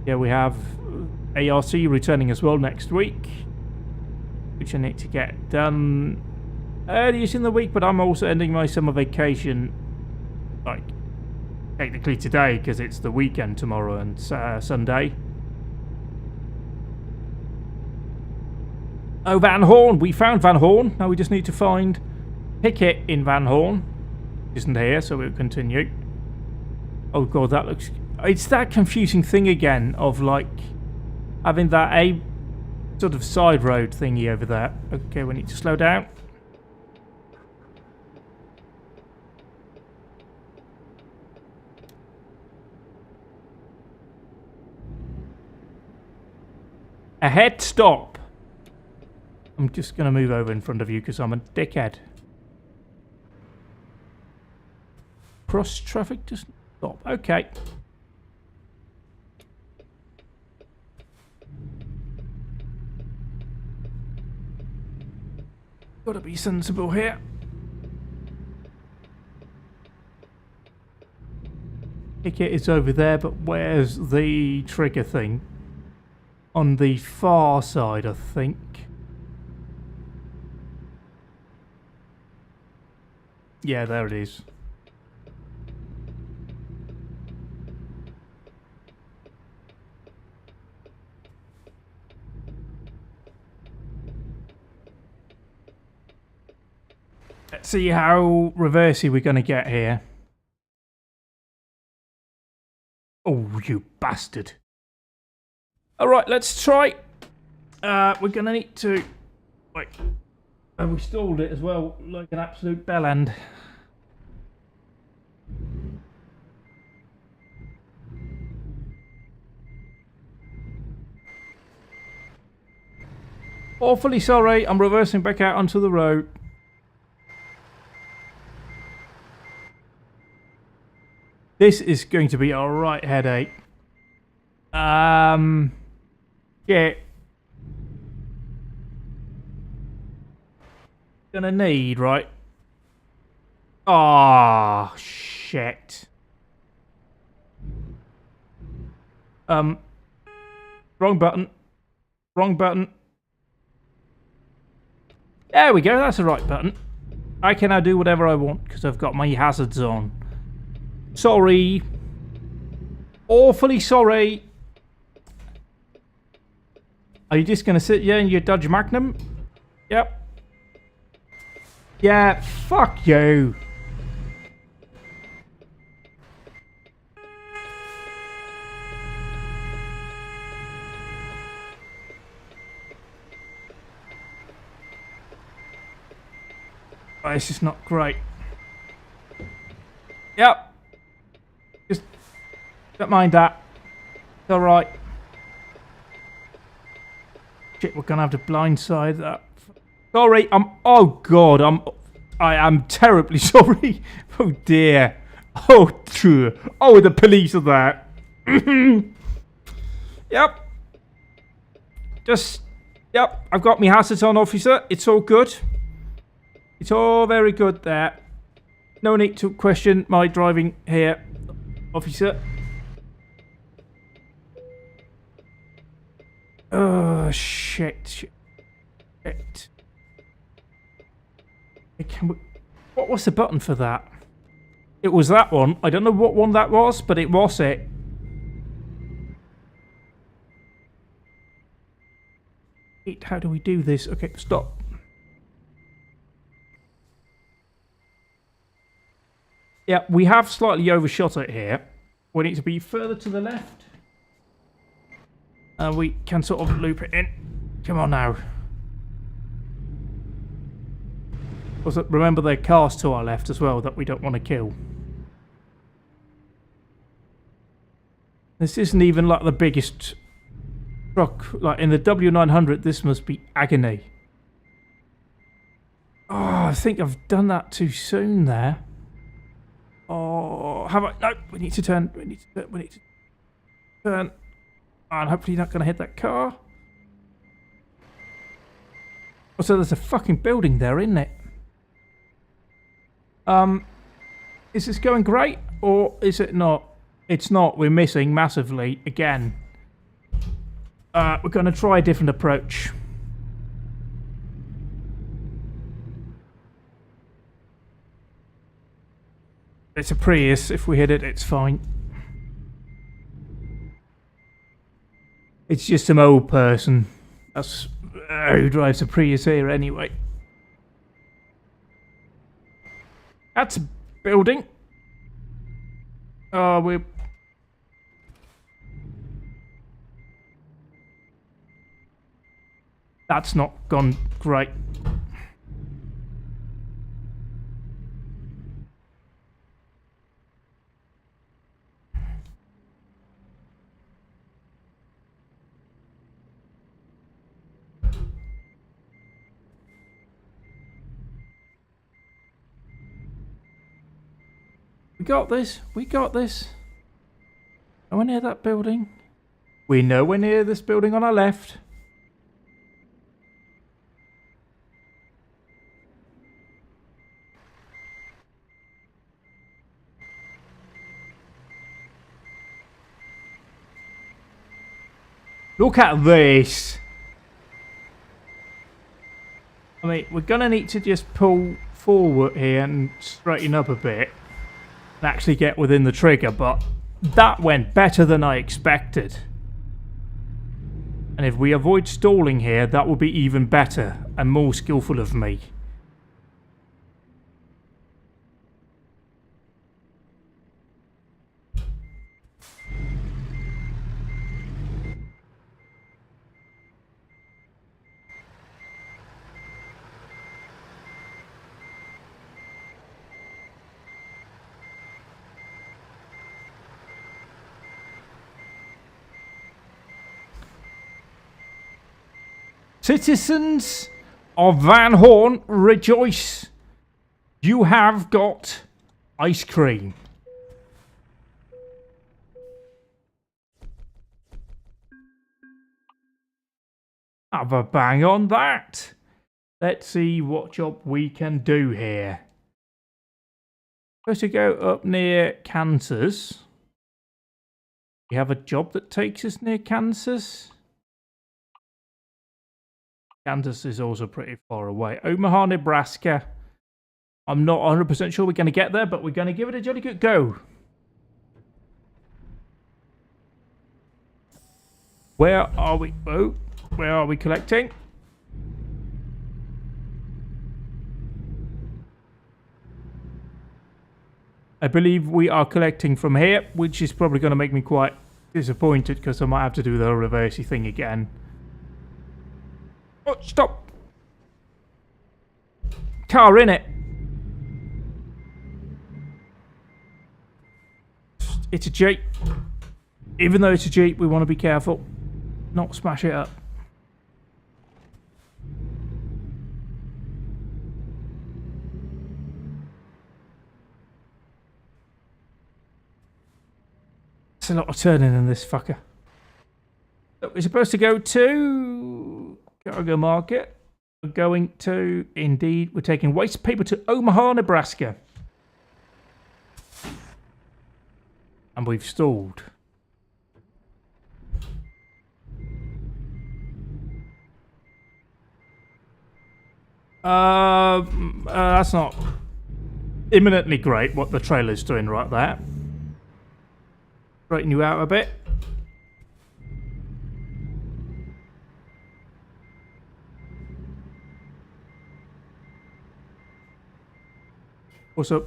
Yeah, we have ARC returning as well next week, which I need to get done earlier in the week, but I'm also ending my summer vacation, like, technically today, because it's the weekend tomorrow and Sunday. Oh, Van Horn! We found Van Horn. Now we just need to find Pickett in Van Horn. Isn't here, so we'll continue. Oh god, that looks... It's that confusing thing again of, like, having that A sort of side road thingy over there. Okay, we need to slow down. Ahead, stop. I'm just going to move over in front of you because I'm a dickhead. Cross traffic, just stop. Okay. Gotta be sensible here. Ticket is over there, but where's the trigger thing? On the far side, I think. Yeah, there it is. Let's see how reversey we're going to get here. Oh, you bastard. Alright, let's try. We're going to need to... Wait. And we stalled it as well, like an absolute bell end. Awfully sorry, I'm reversing back out onto the road. This is going to be a right headache. Yeah. Gonna need, right? Ah, shit. Wrong button. Wrong button. There we go, that's the right button. I can now do whatever I want because I've got my hazards on. Sorry. Awfully sorry. Are you just going to sit there in your Dodge Magnum? Yep. Yeah, fuck you. Oh, this is not great. Yep. Just don't mind that. It's alright. Shit, we're gonna have to blindside that. Sorry, oh god, I am terribly sorry. Oh dear. Oh true. Oh, the police are there. Yep. Yep, I've got my hazards on, officer. It's all good. It's all very good there. No need to question my driving here, officer. Oh, shit. What was the button for that? It was that one. I don't know what one that was, but it was it. How do we do this? Okay, stop. Yeah, we have slightly overshot it here. We need to be further to the left. We can sort of loop it in. Come on now. Also, remember there are cars to our left as well that we don't want to kill. This isn't even like the biggest truck. Like in the W900, this must be agony. Oh, I think I've done that too soon there. Oh, have I? No, we need to turn. We need to turn. And hopefully not going to hit that car. Also, there's a fucking building there, isn't it? Is this going great? Or is it not? It's not. We're missing massively again. We're going to try a different approach. It's a Prius. If we hit it, it's fine. It's just some old person. That's who drives a Prius here anyway. That's a building. Oh, we're... That's not gone great. We got this. We got this. Nowhere near that building. We're nowhere near this building on our left. Look at this. I mean, we're going to need to just pull forward here and straighten up a bit. And actually get within the trigger, but that went better than I expected. And if we avoid stalling here, that will be even better and more skillful of me. Citizens of Van Horn, rejoice! You have got ice cream. Have a bang on that. Let's see what job we can do here. Supposed to go up near Kansas. We have a job that takes us near Kansas. Kansas is also pretty far away. Omaha, Nebraska. I'm not 100% sure we're going to get there, but we're going to give it a jolly good go. Where are we? Oh, where are we collecting? I believe we are collecting from here, which is probably going to make me quite disappointed because I might have to do the reversey thing again. Oh, stop! Car in it. It's a Jeep. Even though it's a Jeep, we want to be careful. Not smash it up. There's a lot of turning in this fucker. So we're supposed to go to Cargo Market. We're going to, indeed, we're taking waste paper to Omaha, Nebraska. And we've stalled. That's not imminently great what the trailer's doing right there. Straighten you out a bit. What's up?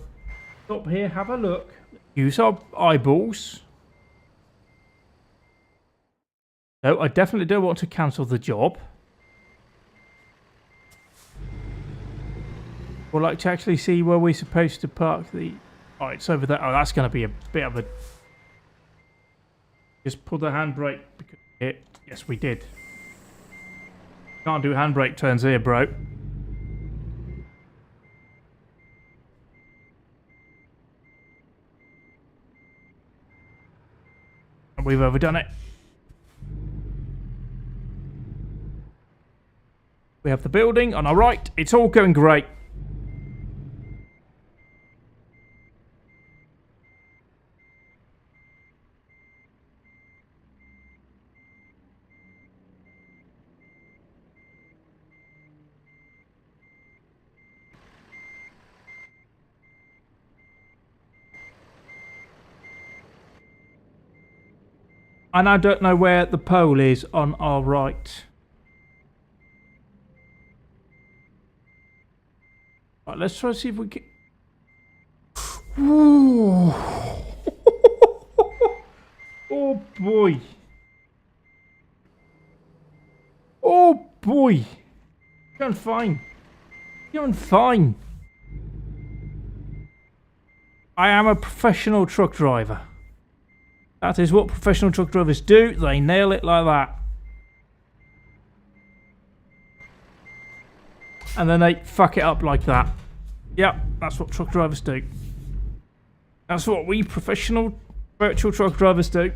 Stop here, have a look. Use our eyeballs. No, I definitely don't want to cancel the job. We'd like to actually see where we're supposed to park the... Oh, it's over there. Oh, that's going to be a bit of a... Just pull the handbrake. Because yes, we did. Can't do handbrake turns here, bro. And we've overdone it. We have the building on our right. It's all going great. And I don't know where the pole is on our right. Right, let's try to see if we can... Ooh. Oh boy. Oh boy. You're going fine. You're doing fine. I am a professional truck driver. That is what professional truck drivers do. They nail it like that. And then they fuck it up like that. Yep, that's what truck drivers do. That's what we professional virtual truck drivers do.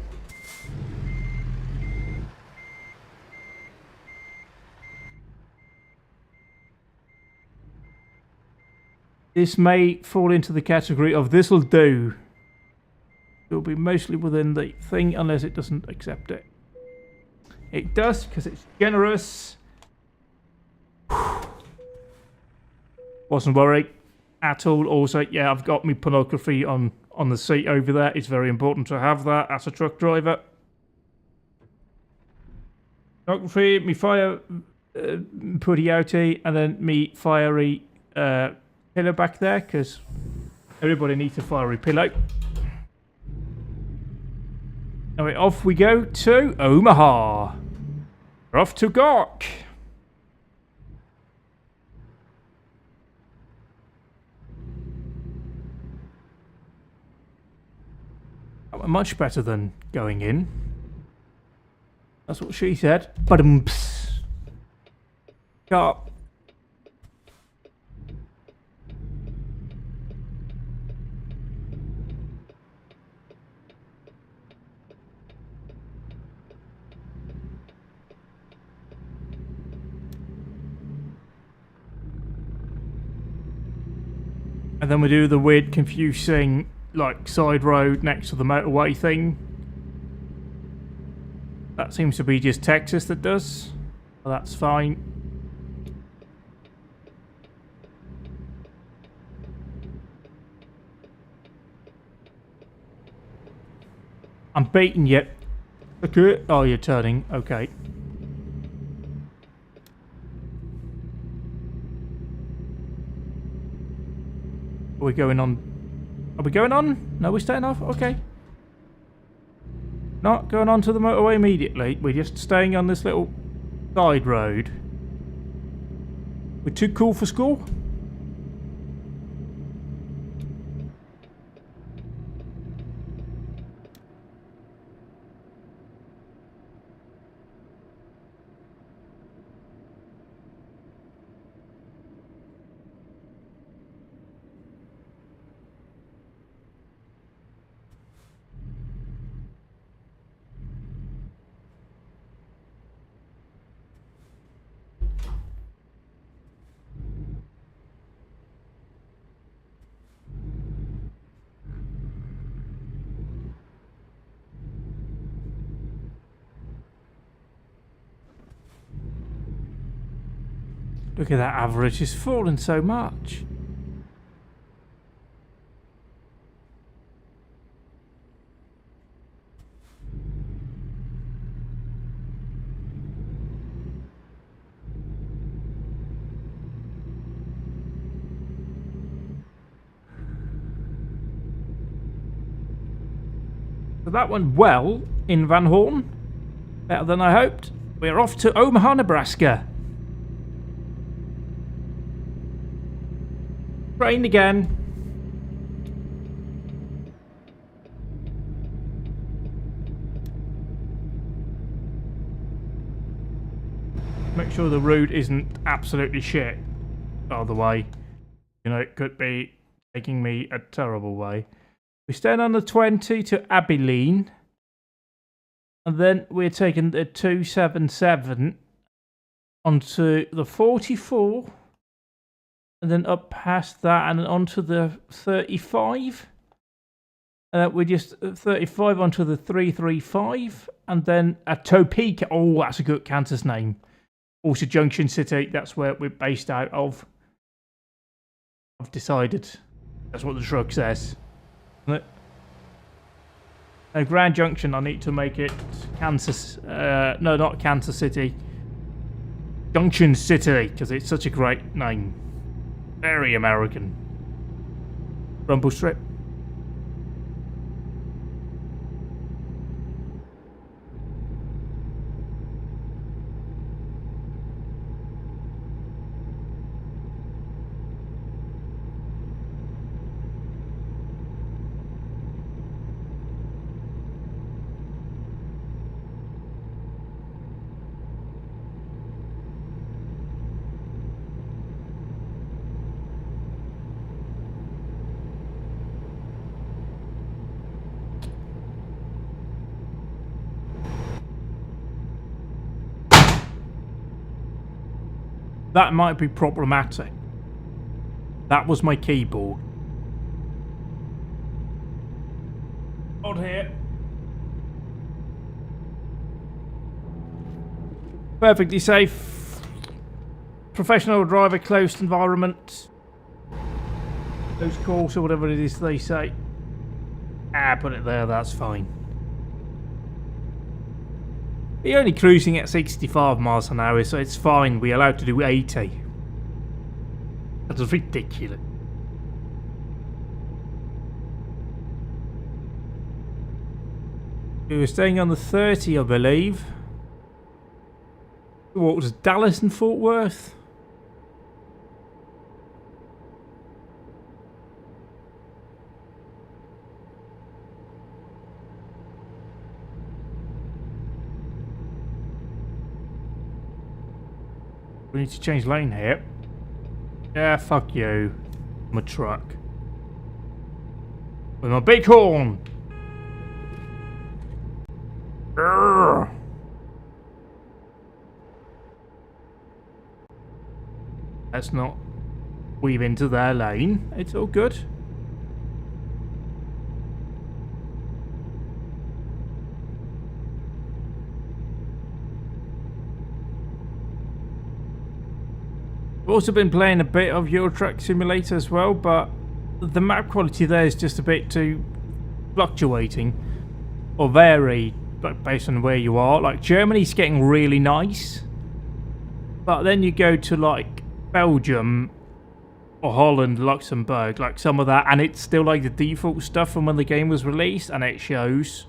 This may fall into the category of this'll do. It will be mostly within the thing unless it doesn't accept it. It does because it's generous. Wasn't worried at all. Also, yeah, I've got my pornography on the seat over there. It's very important to have that as a truck driver. Pornography, me fire putty outy, and then me fiery pillow back there because everybody needs a fiery pillow. Anyway, off we go to Omaha. We're off to Gawk. Much better than going in. That's what she said. Ba-dum-ps. Got. And then we do the weird, confusing, like, side road next to the motorway thing. That seems to be just Texas that does. Well, that's fine. I'm beating you. Okay. Oh, you're turning. Okay. Are we going on? Are we going on? No, we're staying off? Okay. Not going on to the motorway immediately. We're just staying on this little side road. We're too cool for school? Look at that average, it's fallen so much. that went well in Van Horn. Better than I hoped. We're off to Omaha, Nebraska. Train again. Make sure the route isn't absolutely shit. By the way, you know, it could be taking me a terrible way. We stand on the 20 to Abilene. And then we're taking the 277 onto the 44. And then up past that and then onto the 35. We're just 35 onto the 335. And then a Topeka. Oh, that's a good Kansas name. Also Junction City. That's where we're based out of. I've decided. That's what the truck says. Isn't it? Grand Junction, I need to make it Kansas. No, not Kansas City. Junction City, because it's such a great name. Very American. Rumble Strip. That might be problematic. That was my keyboard. On here. Perfectly safe. Professional driver, closed environment. Close course or whatever it is they say. Put it there, that's fine. We're only cruising at 65 miles an hour, so it's fine. We're allowed to do 80. That's ridiculous. We were staying on the 30, I believe. What was it, Dallas and Fort Worth? We need to change lane here. Yeah, fuck you. I'm a truck. With my big horn. Urgh. Let's not weave into their lane. It's all good. I've also been playing a bit of Euro Truck Simulator as well, but the map quality there is just a bit too fluctuating or varied, like based on where you are. Like Germany's getting really nice, but then you go to like Belgium or Holland, Luxembourg, like some of that, and it's still like the default stuff from when the game was released, and it shows.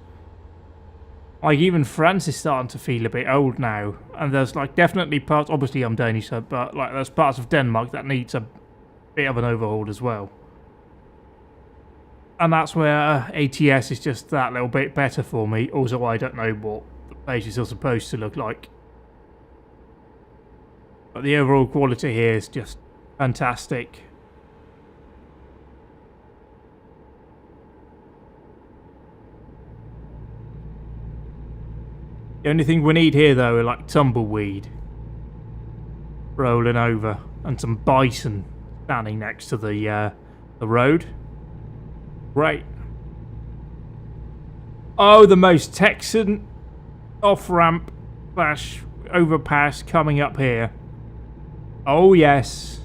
Like even France is starting to feel a bit old now, and there's like definitely parts, obviously I'm Danish, but like there's parts of Denmark that needs a bit of an overhaul as well. And that's where ATS is just that little bit better for me. Also, I don't know what the pages are supposed to look like. But the overall quality here is just fantastic. The only thing we need here, though, are like tumbleweed rolling over and some bison standing next to the road. Great. Oh, the most Texan off-ramp slash overpass coming up here. Oh, yes.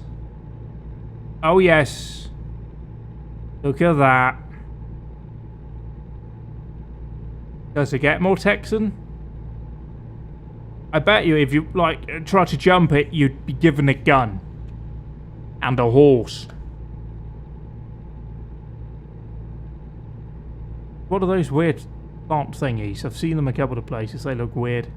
Oh, yes. Look at that. Does it get more Texan? I bet you if you, like, try to jump it, you'd be given a gun. And a horse. What are those weird, plant thingies. I've seen them a couple of places. They look weird.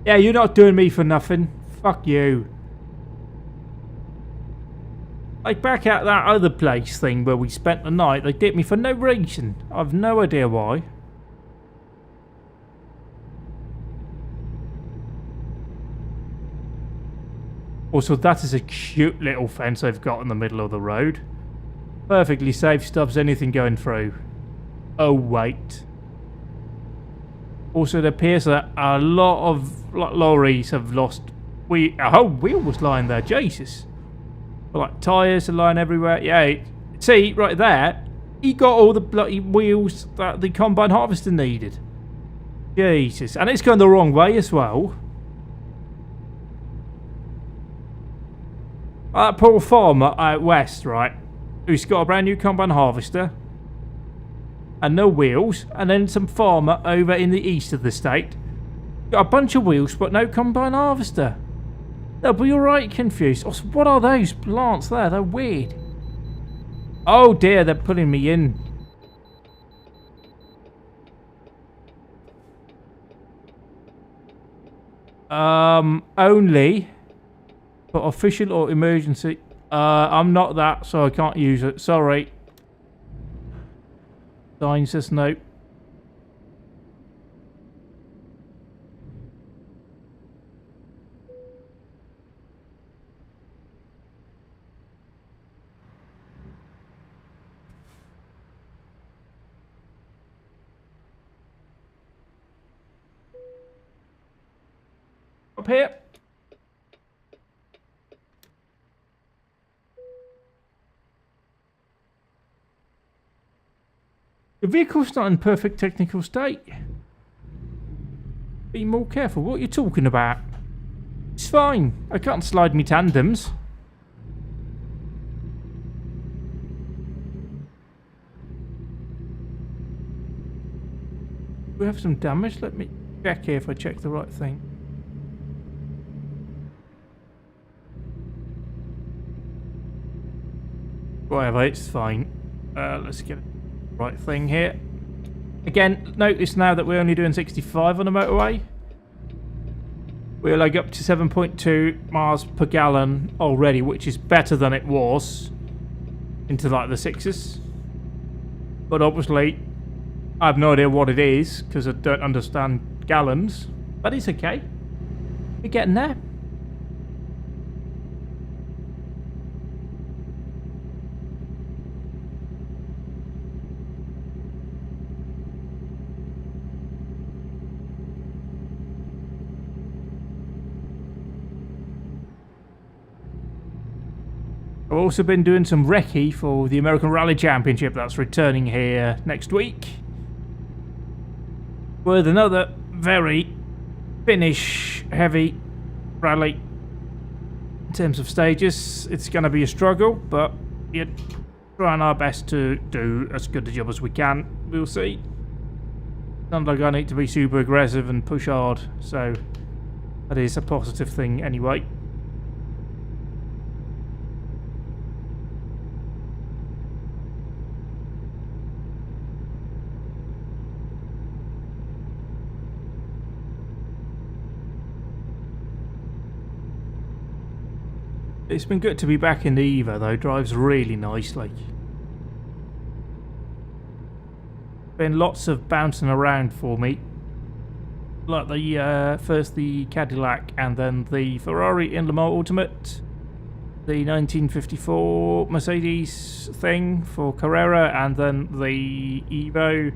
Yeah, you're not doing me for nothing. Fuck you. Like back at that other place thing where we spent the night, they did me for no reason. I've no idea why. Also, that is a cute little fence they've got in the middle of the road. Perfectly safe, stops anything going through. Oh, wait. Also, it appears that a lot of lorries have lost... a whole wheel was lying there, Jesus. But like, tyres are lying everywhere. Yeah, see, right there, he got all the bloody wheels that the combine harvester needed. Jesus, and it's going the wrong way as well. That poor farmer out west, right, who's got a brand new combine harvester and no wheels, and then some farmer over in the east of the state got a bunch of wheels but no combine harvester. They'll be alright confused. Also, what are those plants there? They're weird. Oh dear, they're putting me in. Only for official or emergency. I'm not that, so I can't use it. Sorry. Sign says no. Up here. The vehicle's not in perfect technical state. Be more careful. What are you talking about? It's fine. I can't slide me tandems. We have some damage. Let me check here if I check the right thing. Whatever, it's fine. Let's get the right thing here. Again, notice now that we're only doing 65 on the motorway. We're like up to 7.2 miles per gallon already, which is better than it was into like the sixes. But obviously, I have no idea what it is because I don't understand gallons. But it's okay. We're getting there. I've also been doing some recce for the American Rally Championship that's returning here next week. With another very finish heavy rally. In terms of stages, it's going to be a struggle, but we're trying our best to do as good a job as we can. We'll see. Not like I need to be super aggressive and push hard, so that is a positive thing anyway. It's been good to be back in the Eva though, drives really nicely. Been lots of bouncing around for me. Like the first the Cadillac and then the Ferrari in Le Mans Ultimate. The 1954 Mercedes thing for Carrera and then the Evo.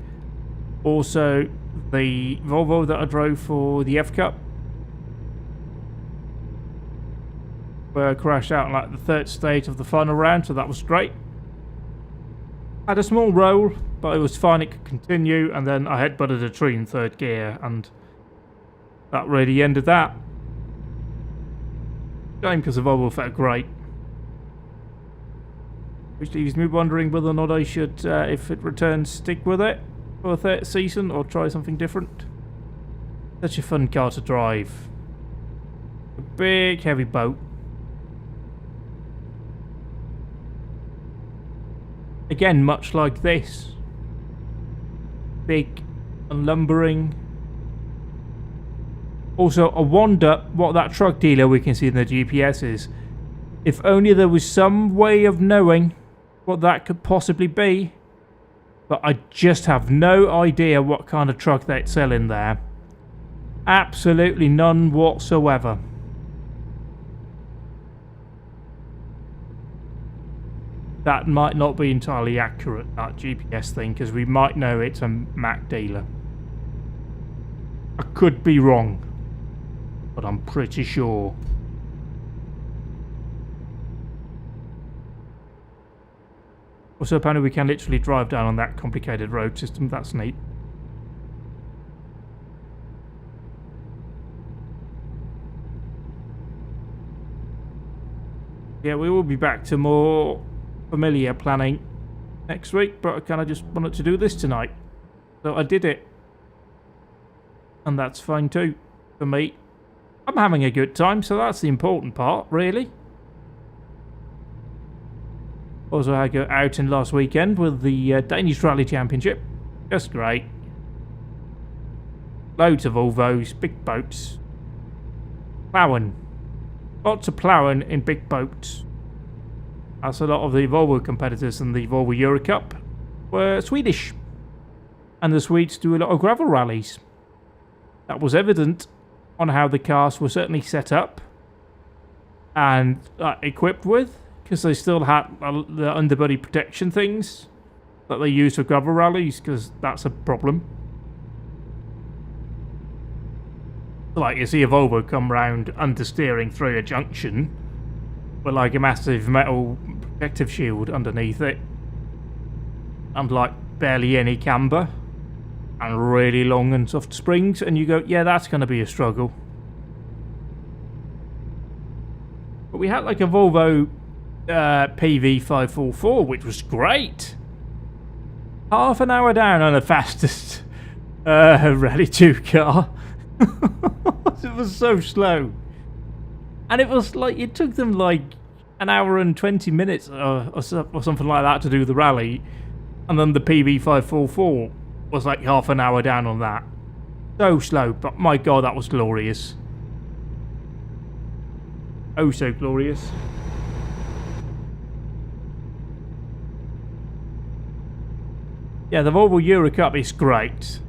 Also the Volvo that I drove for the F Cup. Where I crashed out in like the third stage of the final round, so that was great. Had a small roll, but it was fine, it could continue, and then I headbutted a tree in third gear, and that really ended that. Shame because the Volvo felt great. Which leaves me wondering whether or not I should, if it returns, stick with it for a third season or try something different. Such a fun car to drive. A big, heavy boat. Again, much like this. Big and lumbering. Also, I wonder what that truck dealer we can see in the GPS is. If only there was some way of knowing what that could possibly be. But I just have no idea what kind of truck they'd sell in there. Absolutely none whatsoever. That might not be entirely accurate, that GPS thing, because we might know it's a Mac dealer. I could be wrong, but I'm pretty sure. Also, apparently we can literally drive down on that complicated road system. That's neat. Yeah, we will be back to more familiar planning next week, but I kind of just wanted to do this tonight. So I did it. And that's fine too, for me. I'm having a good time, so that's the important part, really. Also, I got out in last weekend with the Danish Rally Championship. Just great. Loads of Volvos, big boats. Ploughing. Lots of ploughing in big boats. As a lot of the Volvo competitors in the Volvo Euro Cup were Swedish. And the Swedes do a lot of gravel rallies. That was evident on how the cars were certainly set up and equipped with. Because they still had the underbody protection things that they use for gravel rallies, because that's a problem. Like, you see a Volvo come round understeering through a junction with like a massive metal protective shield underneath it. And like barely any camber. And really long and soft springs. And you go, yeah, that's going to be a struggle. But we had like a Volvo PV544, which was great. Half an hour down on the fastest Rally 2 car. It was so slow. And it was like, it took them like an hour and 20 minutes or something like that to do the rally. And then the PV544 was like half an hour down on that. So slow, but my god, that was glorious. Oh, so glorious. Yeah, the Volvo Euro Cup is great.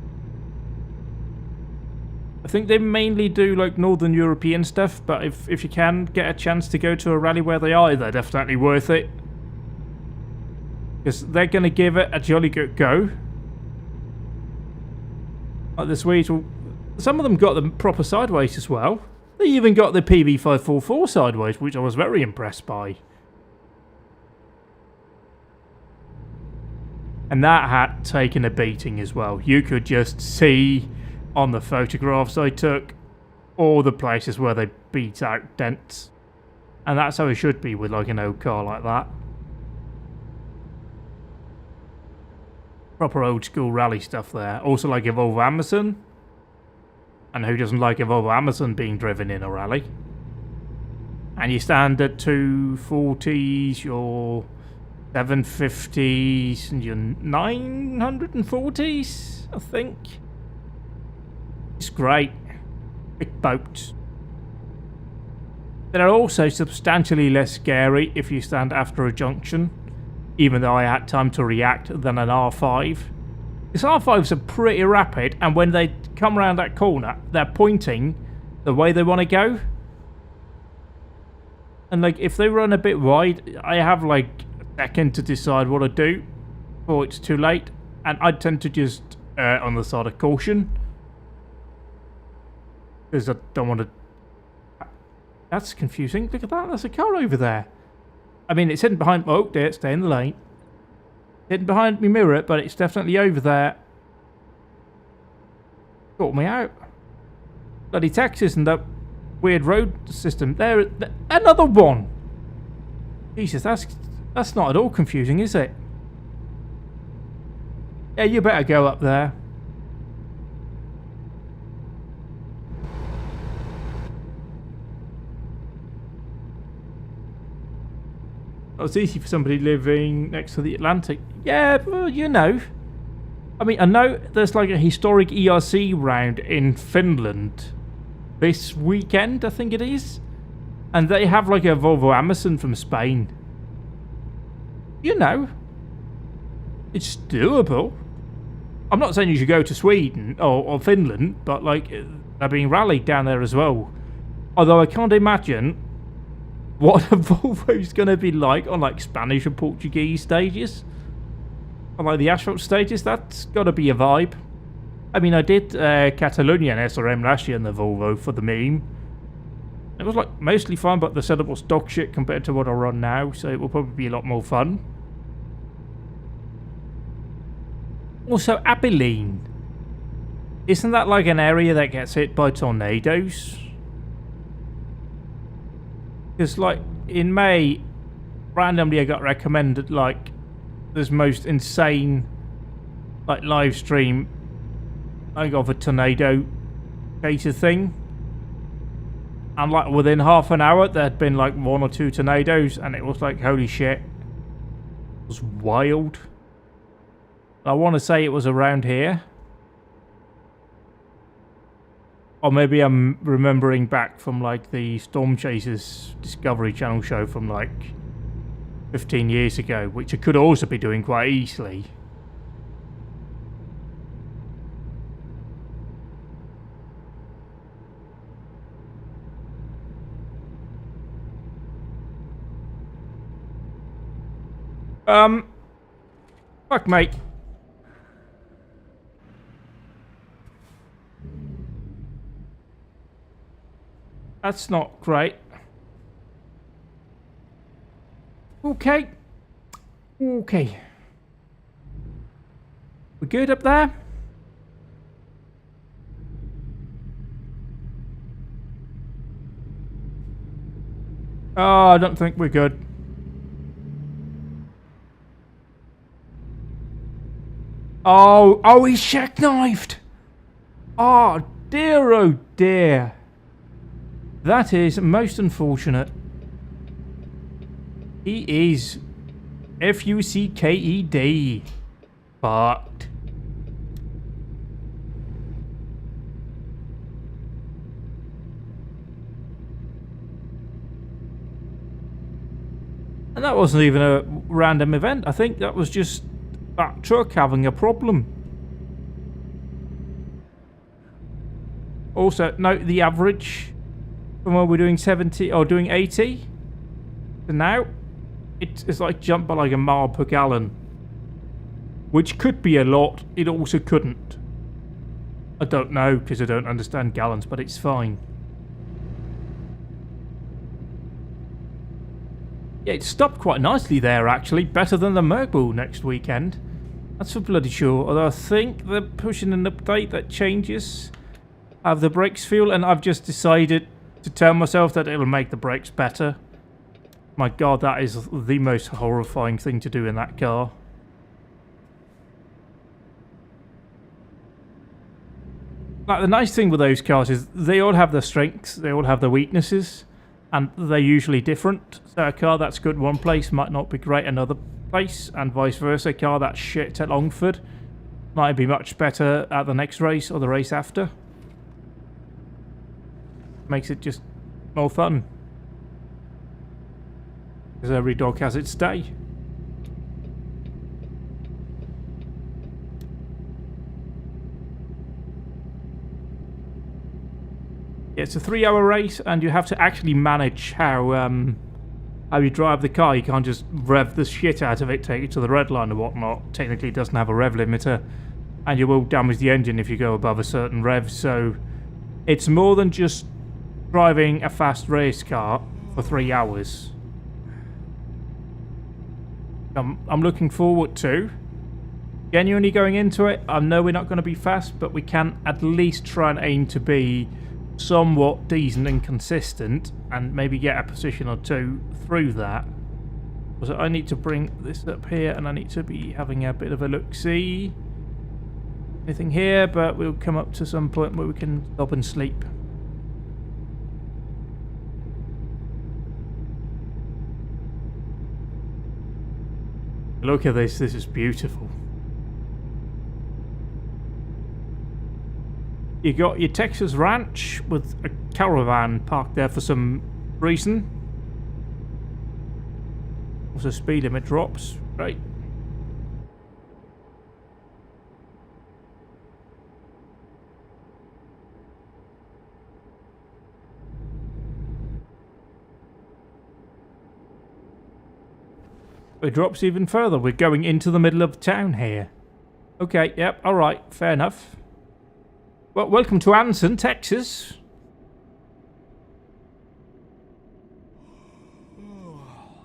I think they mainly do like Northern European stuff, but if you can get a chance to go to a rally where they are, they're definitely worth it. Because they're going to give it a jolly good go. Like the Swedes, some of them got them proper sideways as well. They even got the PV544 sideways, which I was very impressed by. And that had taken a beating as well. You could just see on the photographs I took all the places where they beat out dents. And that's how it should be with like an old car like that. Proper old school rally stuff there. Also like a Volvo Amazon. And who doesn't like a Volvo Amazon being driven in a rally? And you stand at 240s, your 750s, and your 940s, I think. It's great. Big boats. They're also substantially less scary if you stand after a junction, even though I had time to react, than an R5. Because R5s are pretty rapid, and when they come around that corner, they're pointing the way they want to go. And like, if they run a bit wide, I have like a second to decide what to do before it's too late, and I tend to just on the side of caution. Because I don't want to... That's confusing. Look at that. There's a car over there. I mean, it's hidden behind... Oh, there. Stay in the lane. Hidden behind me mirror, but it's definitely over there. Caught me out. Bloody Texas and that weird road system. There. Another one. Jesus, that's That's not at all confusing, is it? Yeah, you better go up there. Oh, it's easy for somebody living next to the Atlantic. Yeah, well, you know. I mean, I know there's like a historic ERC round in Finland this weekend, I think it is. And they have like a Volvo Amazon from Spain. You know, it's doable. I'm not saying you should go to Sweden or Finland, but like they're being rallied down there as well. Although I can't imagine what a Volvo's going to be like on like Spanish and Portuguese stages. On like the asphalt stages, that's got to be a vibe. I mean, I did Catalonia and SRM last year in the Volvo for the meme. It was like mostly fun, but the setup was dog shit compared to what I run now, so it will probably be a lot more fun. Also, Abilene. Isn't that like an area that gets hit by tornadoes? Because like in May, randomly I got recommended like this most insane like live stream like of a tornado chaser thing. And like within half an hour there had been like 1 or 2 tornadoes, and it was like holy shit. It was wild. I want to say it was around here. Or maybe I'm remembering back from like the Storm Chasers Discovery Channel show from like 15 years ago, which I could also be doing quite easily. Fuck, mate. That's not great. Okay. Okay. We good up there? Oh, I don't think we're good. Oh, he's jackknifed! Oh, dear, oh dear. That is most unfortunate. He is F-U-C-K-E-D. Fucked. And that wasn't even a random event. I think that was just that truck having a problem. Also, note the average from when we're doing 70 or doing 80 to now. It's like jumped by like a mile per gallon, which could be a lot. It also couldn't. I don't know because I don't understand gallons, but it's fine. Yeah, it stopped quite nicely there actually, better than the Merkbull next weekend. That's for bloody sure. Although I think they're pushing an update that changes how the brakes feel, and I've just decided to tell myself that it'll make the brakes better. My god, that is the most horrifying thing to do in that car. Like, the nice thing with those cars is they all have their strengths, they all have their weaknesses, and they're usually different. So a car that's good one place might not be great another place, and vice versa. A car that's shit at Longford might be much better at the next race or the race after. Makes it just more fun. Because every dog has its day. Yeah, it's a 3-hour race, and you have to actually manage how you drive the car. You can't just rev the shit out of it, take it to the red line or whatnot. Technically it doesn't have a rev limiter, and you will damage the engine if you go above a certain rev. So it's more than just driving a fast race car for 3 hours. I'm looking forward to genuinely going into it. I know we're not going to be fast, but we can at least try and aim to be somewhat decent and consistent, and maybe get a position or two through that. So I need to bring this up here, and I need to be having a bit of a look-see. Anything here, but we'll come up to some point where we can stop and sleep. Look at this is beautiful. You got your Texas ranch with a caravan parked there for some reason. Also speed limit drops, right? It drops even further. We're going into the middle of town here. Okay, yep, alright, fair enough. Well, welcome to Anson, Texas.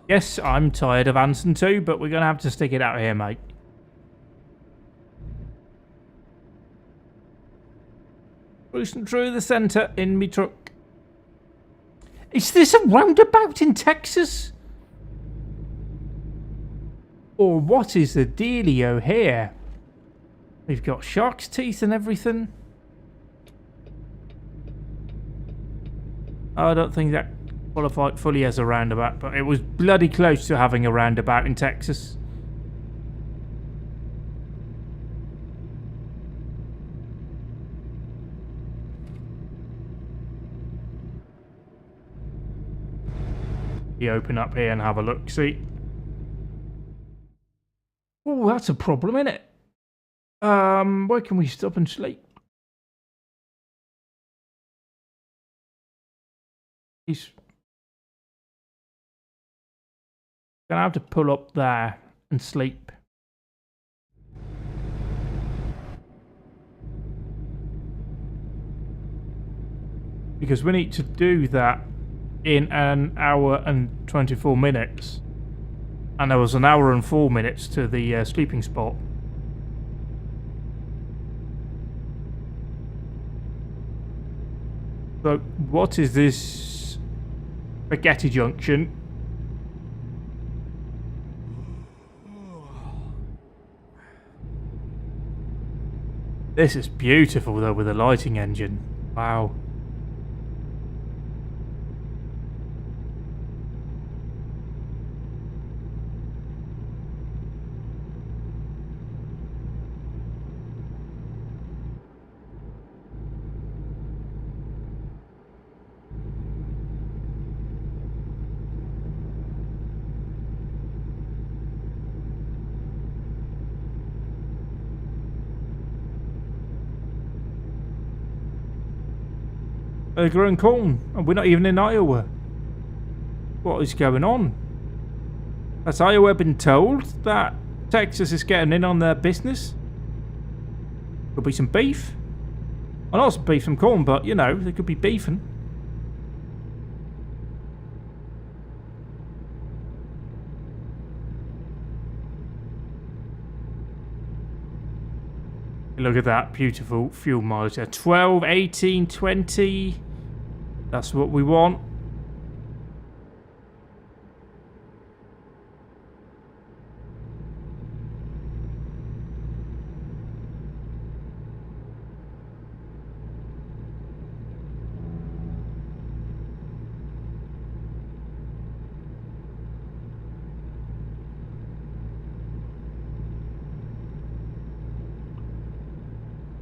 Yes, I'm tired of Anson too, but we're going to have to stick it out here, mate. Cruising through the centre in me truck. Is this a roundabout in Texas? Or what is the dealio here? We've got shark's teeth and everything. I don't think that qualified fully as a roundabout, but it was bloody close to having a roundabout in Texas. You open up here and have a look, see? Oh, that's a problem, isn't it? Where can we stop and sleep? He's gonna have to pull up there and sleep. Because we need to do that in an hour and 24 minutes. And there was an hour and 4 minutes to the sleeping spot. So, what is this spaghetti junction? This is beautiful though with a lighting engine. Wow. They're growing corn, and we're not even in Iowa. What is going on? Has Iowa been told that Texas is getting in on their business? Could be some beef. I know some beef from corn, but you know, there could be beefing. Look at that beautiful fuel mileage there. 12, 18, 20. That's what we want.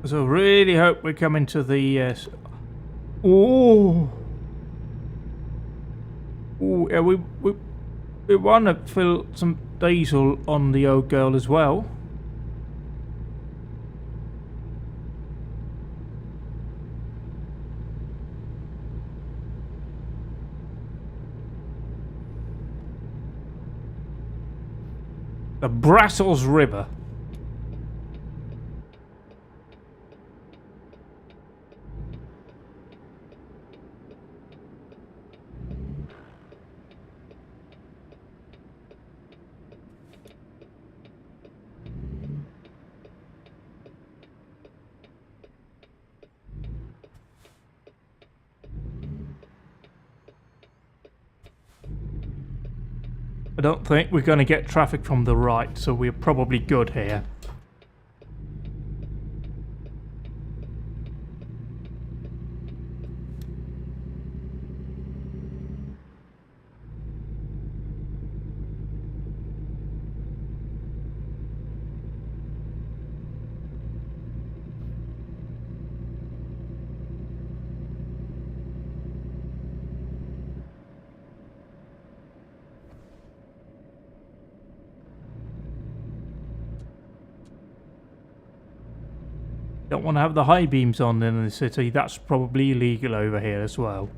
So really hope we're coming to the oh, yeah, we want to fill some diesel on the old girl as well. The Brazos River. I don't think we're going to get traffic from the right, so we're probably good here. Don't want to have the high beams on in the city. That's probably illegal over here as well.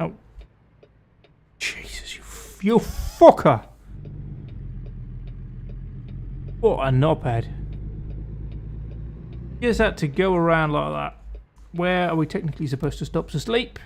Oh. Jesus, you fucker! What a knobhead. Just had to go around like that. Where are we technically supposed to stop to sleep?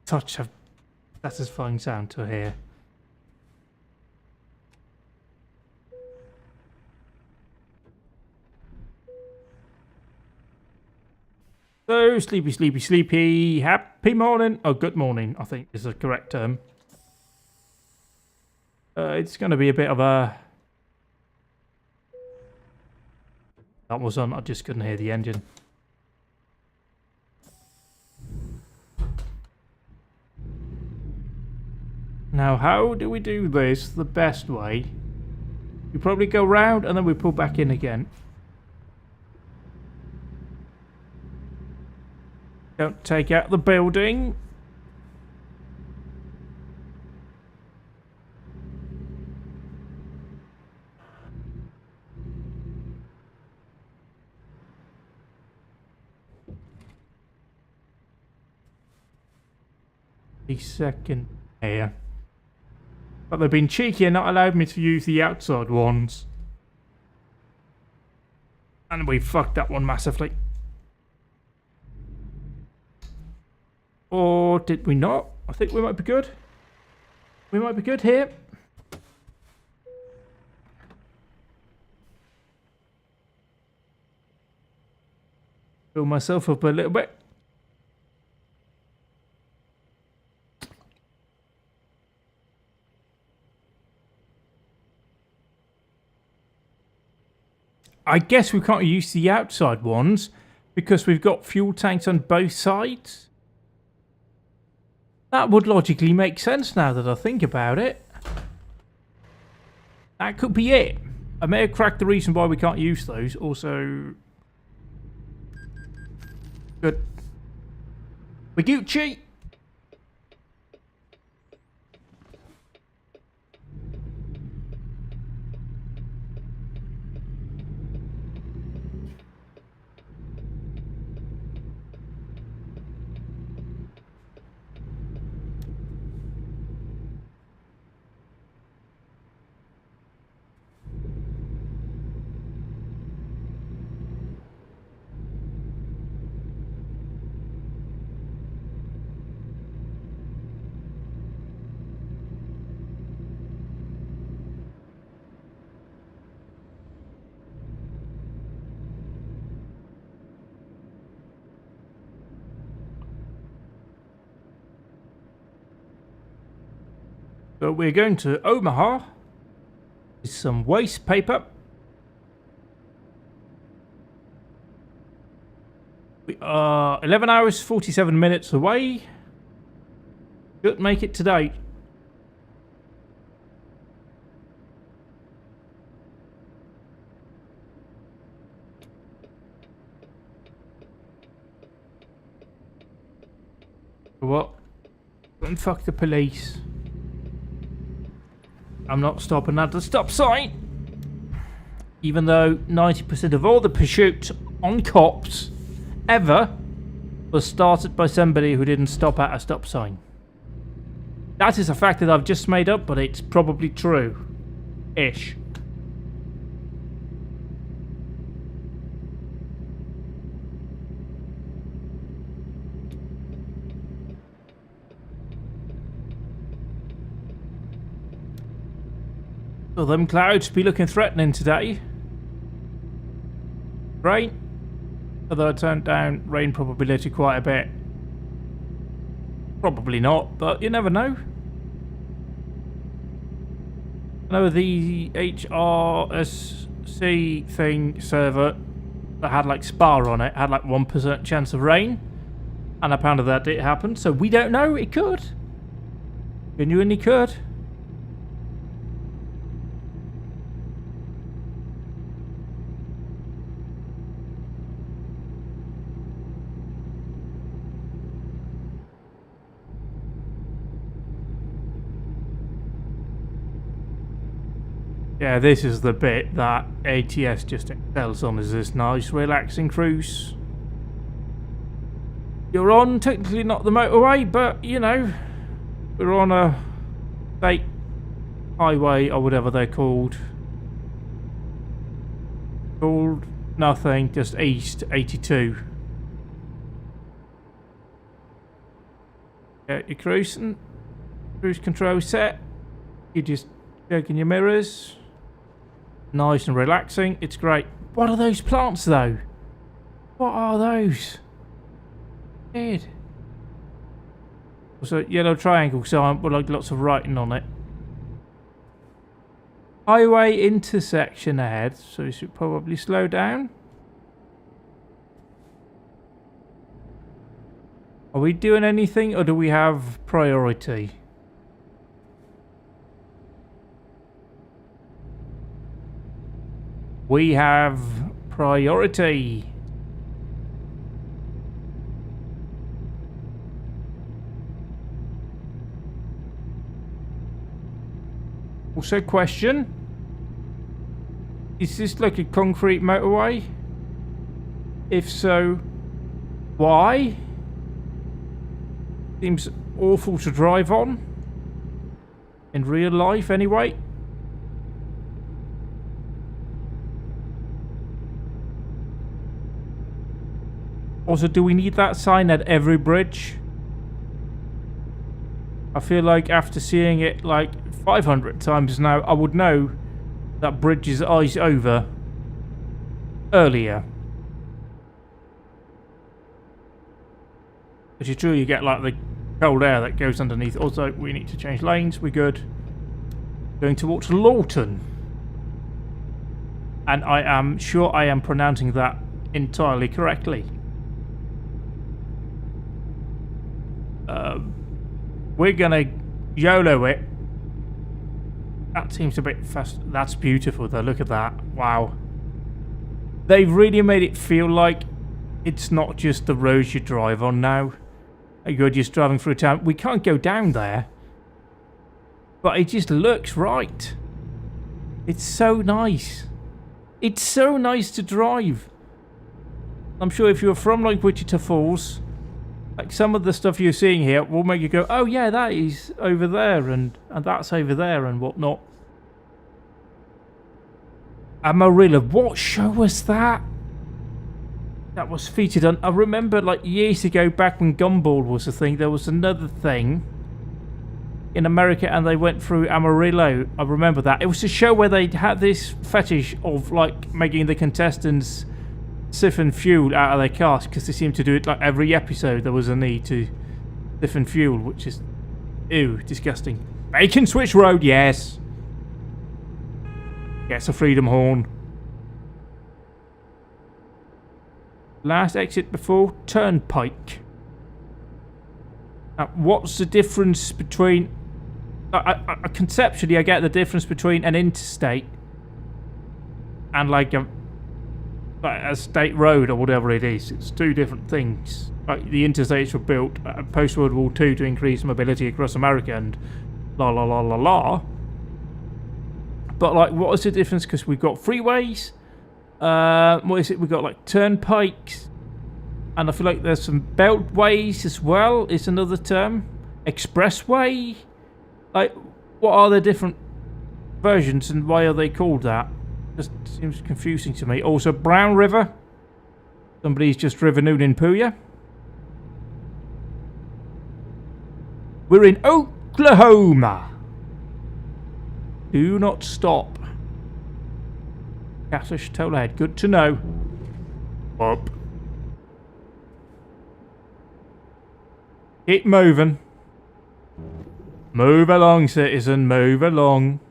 Such a satisfying sound to hear. So, sleepy, sleepy, sleepy. Happy morning. Oh, good morning, I think is the correct term. It's going to be a bit of a... That was on, I just couldn't hear the engine. Now, how do we do this the best way? We probably go round and then we pull back in again. Don't take out the building. A second here. But they've been cheeky and not allowed me to use the outside ones. And we fucked that one massively. Or did we not? I think we might be good. We might be good here. Fill myself up a little bit. I guess we can't use the outside ones because we've got fuel tanks on both sides. That would logically make sense now that I think about it. That could be it. I may have cracked the reason why we can't use those. Also... Good. We're Gucci! So we're going to Omaha with some waste paper. We are 11 hours, 47 minutes away. Should make it today. What? And fuck the police. I'm not stopping at the stop sign. Even though 90% of all the pursuits on cops ever was started by somebody who didn't stop at a stop sign. That is a fact that I've just made up, but it's probably true. Ish. Well, them clouds be looking threatening today. Rain. Although I turned down rain probability quite a bit. Probably not, but you never know. I know the HRSC thing server that had like SPA on it had like 1% chance of rain. And apparently that did happen, so we don't know. It could. Genuinely could. Yeah, this is the bit that ATS just excels on, is this nice relaxing cruise. You're on, technically not the motorway, but, you know, we're on a state highway or whatever they're called. Called nothing, just east 82. Yeah, you're cruising. Cruise control set. You're just checking your mirrors. Nice and relaxing. It's great. What are those plants, though? What are those? Weird. Also, yellow triangle sign with like lots of writing on it. Highway intersection ahead, so you should probably slow down. Are we doing anything, or do we have priority? We have priority. Also, question. Is this like a concrete motorway? If so, why? Seems awful to drive on. In real life, anyway. Also, do we need that sign at every bridge? I feel like after seeing it like 500 times now, I would know that bridge is eyes over earlier. Which is true, you get like the cold air that goes underneath. Also, we need to change lanes. We're good. Going towards Lawton. And I am sure I am pronouncing that entirely correctly. We're gonna YOLO it. That seems a bit fast. That's beautiful though, look at that. Wow. They've really made it feel like it's not just the roads you drive on now. You're just driving through town. We can't go down there. But it just looks right. It's so nice. It's so nice to drive. I'm sure if you're from like Wichita Falls, like some of the stuff you're seeing here will make you go, oh yeah, that is over there and that's over there and whatnot. Amarillo, what show was that? That was featured on, I remember like years ago back when Gumball was a thing, there was another thing in America and they went through Amarillo. I remember that. It was a show where they had this fetish of like making the contestants siphon fuel out of their cars because they seem to do it like every episode. There was a need to siphon fuel, which is ew, disgusting. Bacon Switch Road, yes. Gets a freedom horn. Last exit before turnpike. Now, what's the difference between... conceptually, I get the difference between an interstate and like a state road or whatever it is. It's two different things. Like, the interstates were built post World War II to increase mobility across America and la la la la la. But like, what is the difference? Because we've got freeways. What is it? We've got like turnpikes, and I feel like there's some beltways as well. Is another term. Expressway. Like, what are the different versions and why are they called that? Just seems confusing to me. Also, Brown River. Somebody's just driven in Puya. We're in Oklahoma. Do not stop. Cassish Tollhead. Good to know. Up. Keep moving. Move along, citizen. Move along.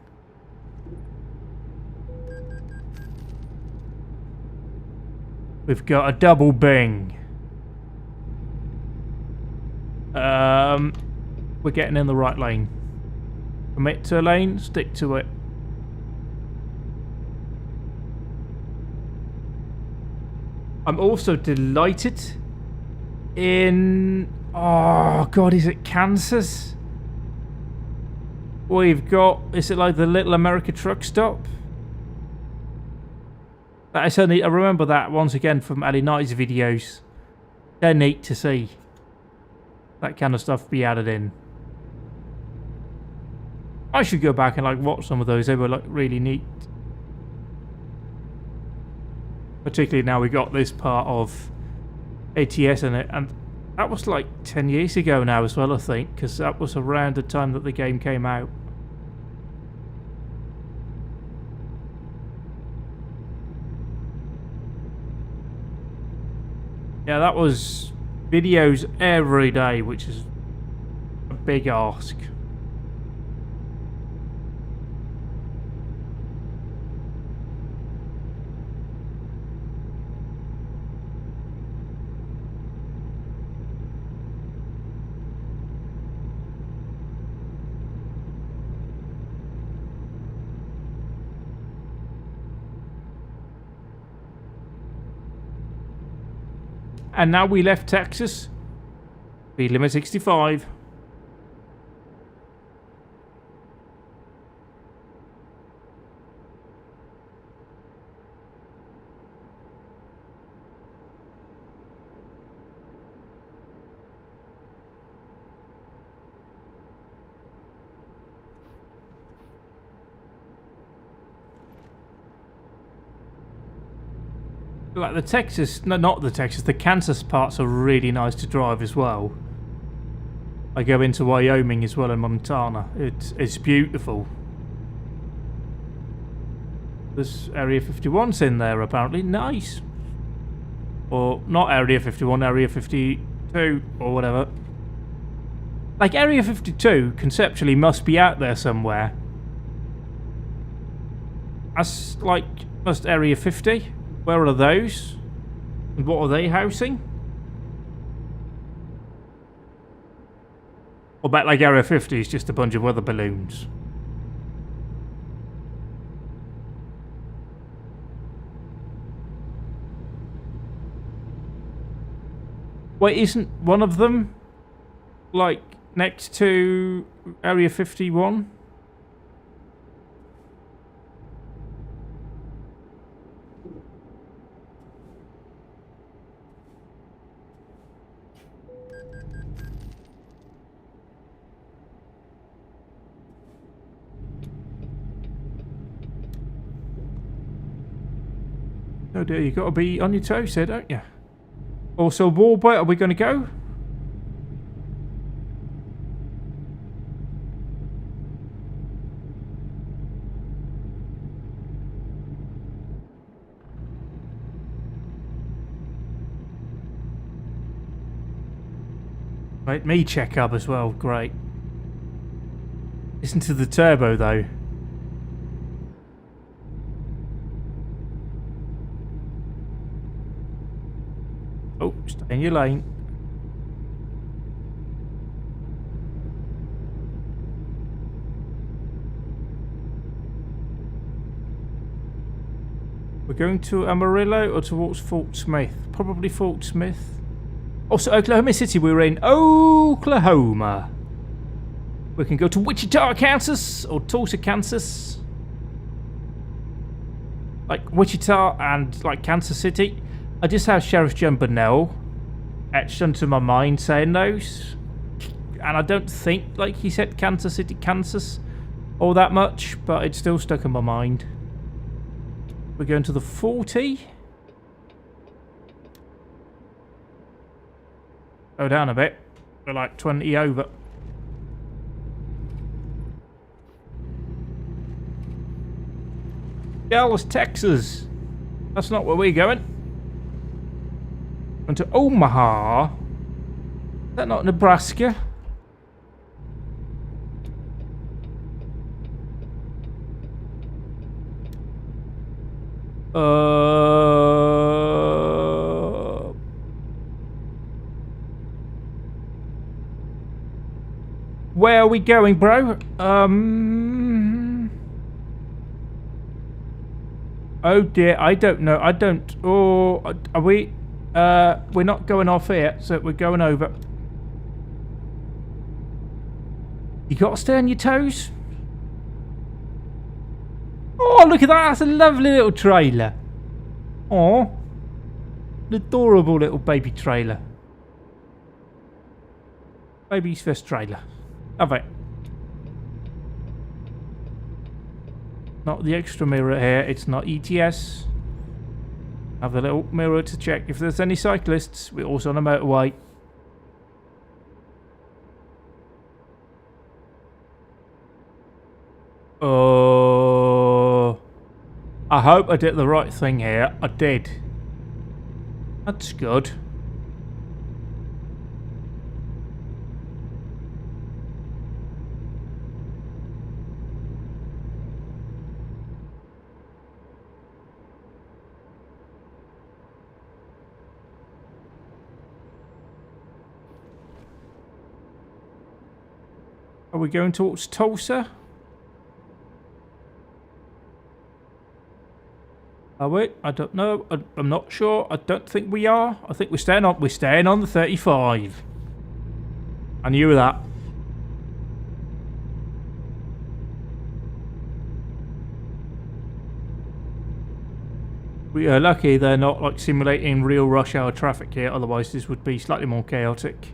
We've got a double bing. We're getting in the right lane. Commit to a lane, stick to it. I'm also delighted in... Oh, God, is it Kansas? We've got... Is it like the Little America truck stop? I remember that once again from Ellie Knight's videos. They're neat to see. That kind of stuff be added in. I should go back and like watch some of those. They were like really neat. Particularly now we got this part of ATS in it, and that was like 10 years ago now as well, I think, because that was around the time that the game came out. Yeah, that was videos every day, which is a big ask. And now we left Texas. Speed limit 65. Like the Texas, no, not the Texas, the Kansas parts are really nice to drive as well. I go into Wyoming as well and Montana. It's beautiful. There's Area 51's in there apparently. Nice. Or not Area 51, Area 52 or whatever. Like Area 52 conceptually must be out there somewhere. As like must Area 50. Where are those? And what are they housing? Or bet like Area 50 is just a bunch of weather balloons. Wait, isn't one of them like next to Area 51? Oh dear, you got to be on your toes here, don't you? Also, Warbite, are we going to go? Right, me check up as well, great. Listen to the turbo though. Stay in your lane. We're going to Amarillo or towards Fort Smith? Probably Fort Smith. Also, Oklahoma City. We were in Oklahoma. We can go to Wichita, Kansas, or Tulsa, Kansas. Like Wichita and like Kansas City. I just have Sheriff John Burnell etched onto my mind saying those. And I don't think like he said Kansas City, Kansas all that much, but it's still stuck in my mind. We're going to the 40. Go down a bit. We're like 20 over. Dallas, Texas. That's not where we're going. Going to Omaha. Is that not Nebraska? Where are we going, bro? Oh dear, I don't know. I don't. Oh, are we? We're not going off here, so we're going over. You got to stay on your toes. Oh, look at that. That's a lovely little trailer. Oh, an adorable little baby trailer. Baby's first trailer. Have it. Not the extra mirror here. It's not ETS. Have the little mirror to check if there's any cyclists. We're also on a motorway. Oh, I hope I did the right thing here. I did. That's good. Are we going towards Tulsa? Are we? I don't know. I'm not sure. I don't think we are. I think we're staying on the 35. I knew that. We are lucky they're not like simulating real rush hour traffic here, otherwise this would be slightly more chaotic.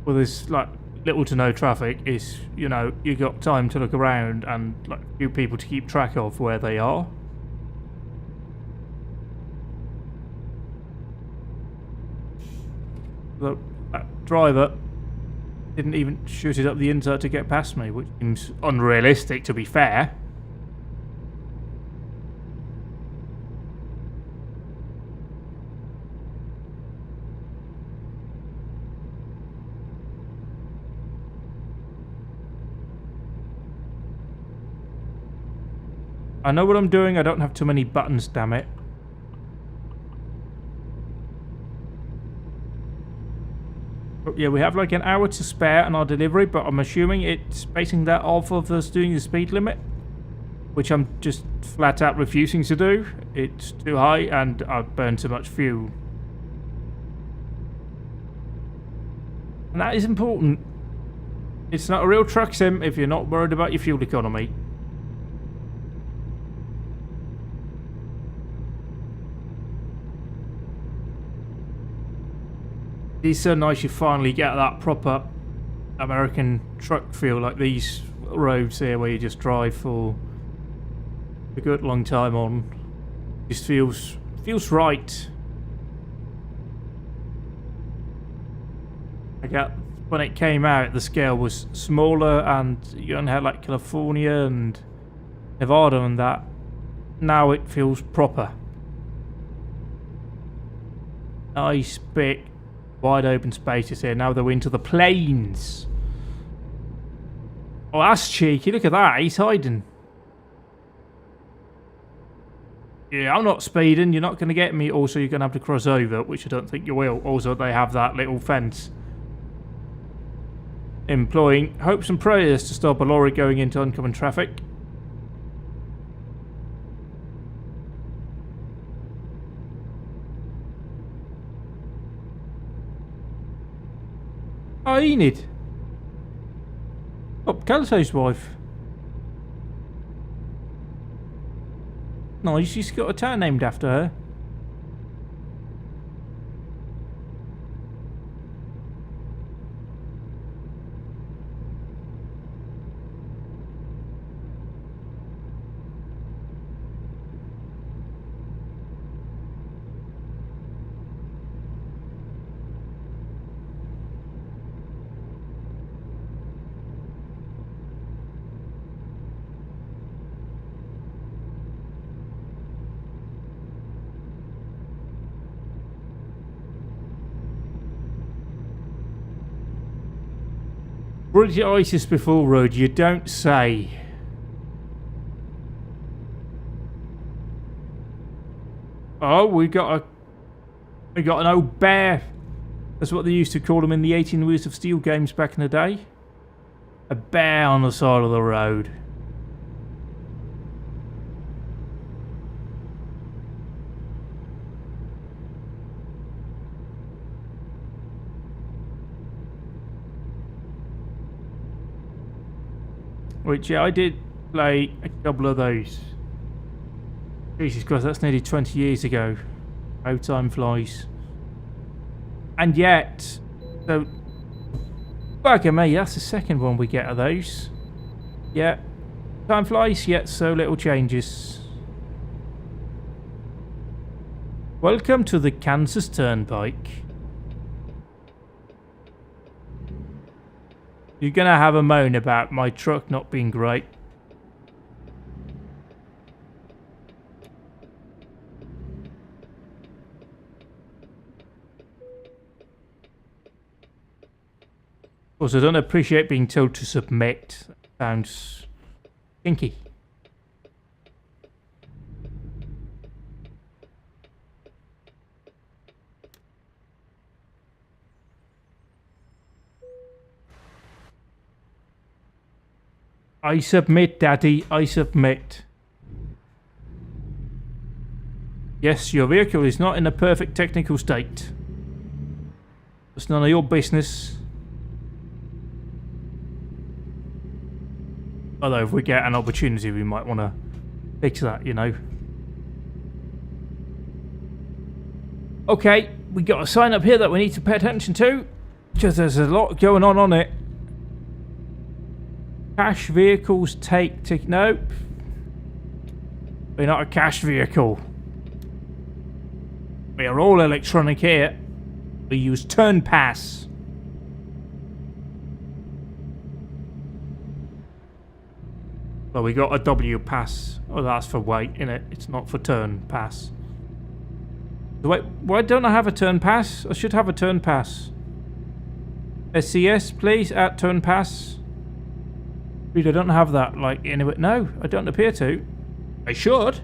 Well, there's like little to no traffic. Is, you know, you got time to look around and like a few people to keep track of where they are. Look, that driver didn't even shoot it up the inside to get past me, which seems unrealistic, to be fair. I know what I'm doing. I don't have too many buttons, damn it. But yeah, we have like an hour to spare on our delivery, but I'm assuming it's basing that off of us doing the speed limit, which I'm just flat out refusing to do. It's too high and I've burned too much fuel. And that is important. It's not a real truck sim if you're not worried about your fuel economy. It's so nice you finally get that proper American truck feel, like these roads here where you just drive for a good long time on. Just feels right. I got, when it came out, the scale was smaller and you only had like California and Nevada and that. Now it feels proper. Nice big wide open spaces here. Now they're into the plains. Oh, that's cheeky. Look at that. He's hiding. Yeah, I'm not speeding. You're not going to get me. Also, you're going to have to cross over, which I don't think you will. Also, they have that little fence. Employing hopes and prayers to stop a lorry going into oncoming traffic. Oh, Enid. Oh, Calito's wife. Nice, she's got a town named after her. Bridget ISIS before road, you don't say. Oh, we got an old bear. That's what they used to call them in the 18 Wheels of Steel games back in the day. A bear on the side of the road. Which, yeah, I did play a couple of those. Jesus Christ, that's nearly 20 years ago. How time flies. And yet, so, bugger me, that's the second one we get of those. Yeah, time flies, yet so little changes. Welcome to the Kansas Turnpike. You're gonna have a moan about my truck not being great. Also, I don't appreciate being told to submit. Sounds kinky. I submit, Daddy. I submit. Yes, your vehicle is not in a perfect technical state. It's none of your business. Although if we get an opportunity, we might want to fix that, you know. Okay, we got a sign up here that we need to pay attention to, because there's a lot going on it. Cash vehicles take nope. We're not a cash vehicle. We are all electronic here. We use turn pass. Well, we got a W pass. Oh, that's for wait, innit? It's not for turn pass. Wait, why don't I have a turn pass? I should have a turn pass. SCS, please, at turn pass. Dude, I don't have that, like, anyway. No, I don't appear to. I should.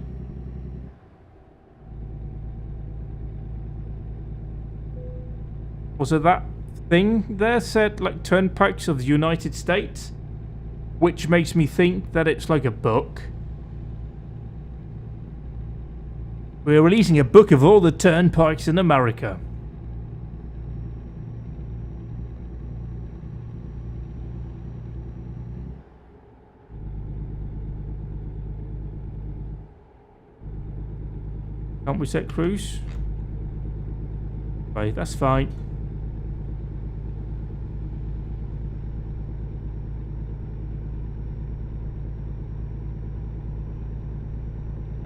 Was it that thing there said, like, turnpikes of the United States? Which makes me think that it's like a book. We're releasing a book of all the turnpikes in America. Can't we set cruise? Right, that's fine.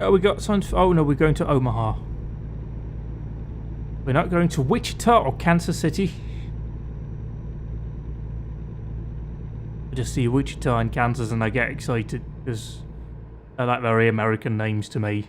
Oh, we got signs. Oh no, we're going to Omaha. We're not going to Wichita or Kansas City. I just see Wichita and Kansas and I get excited because they're like very American names to me.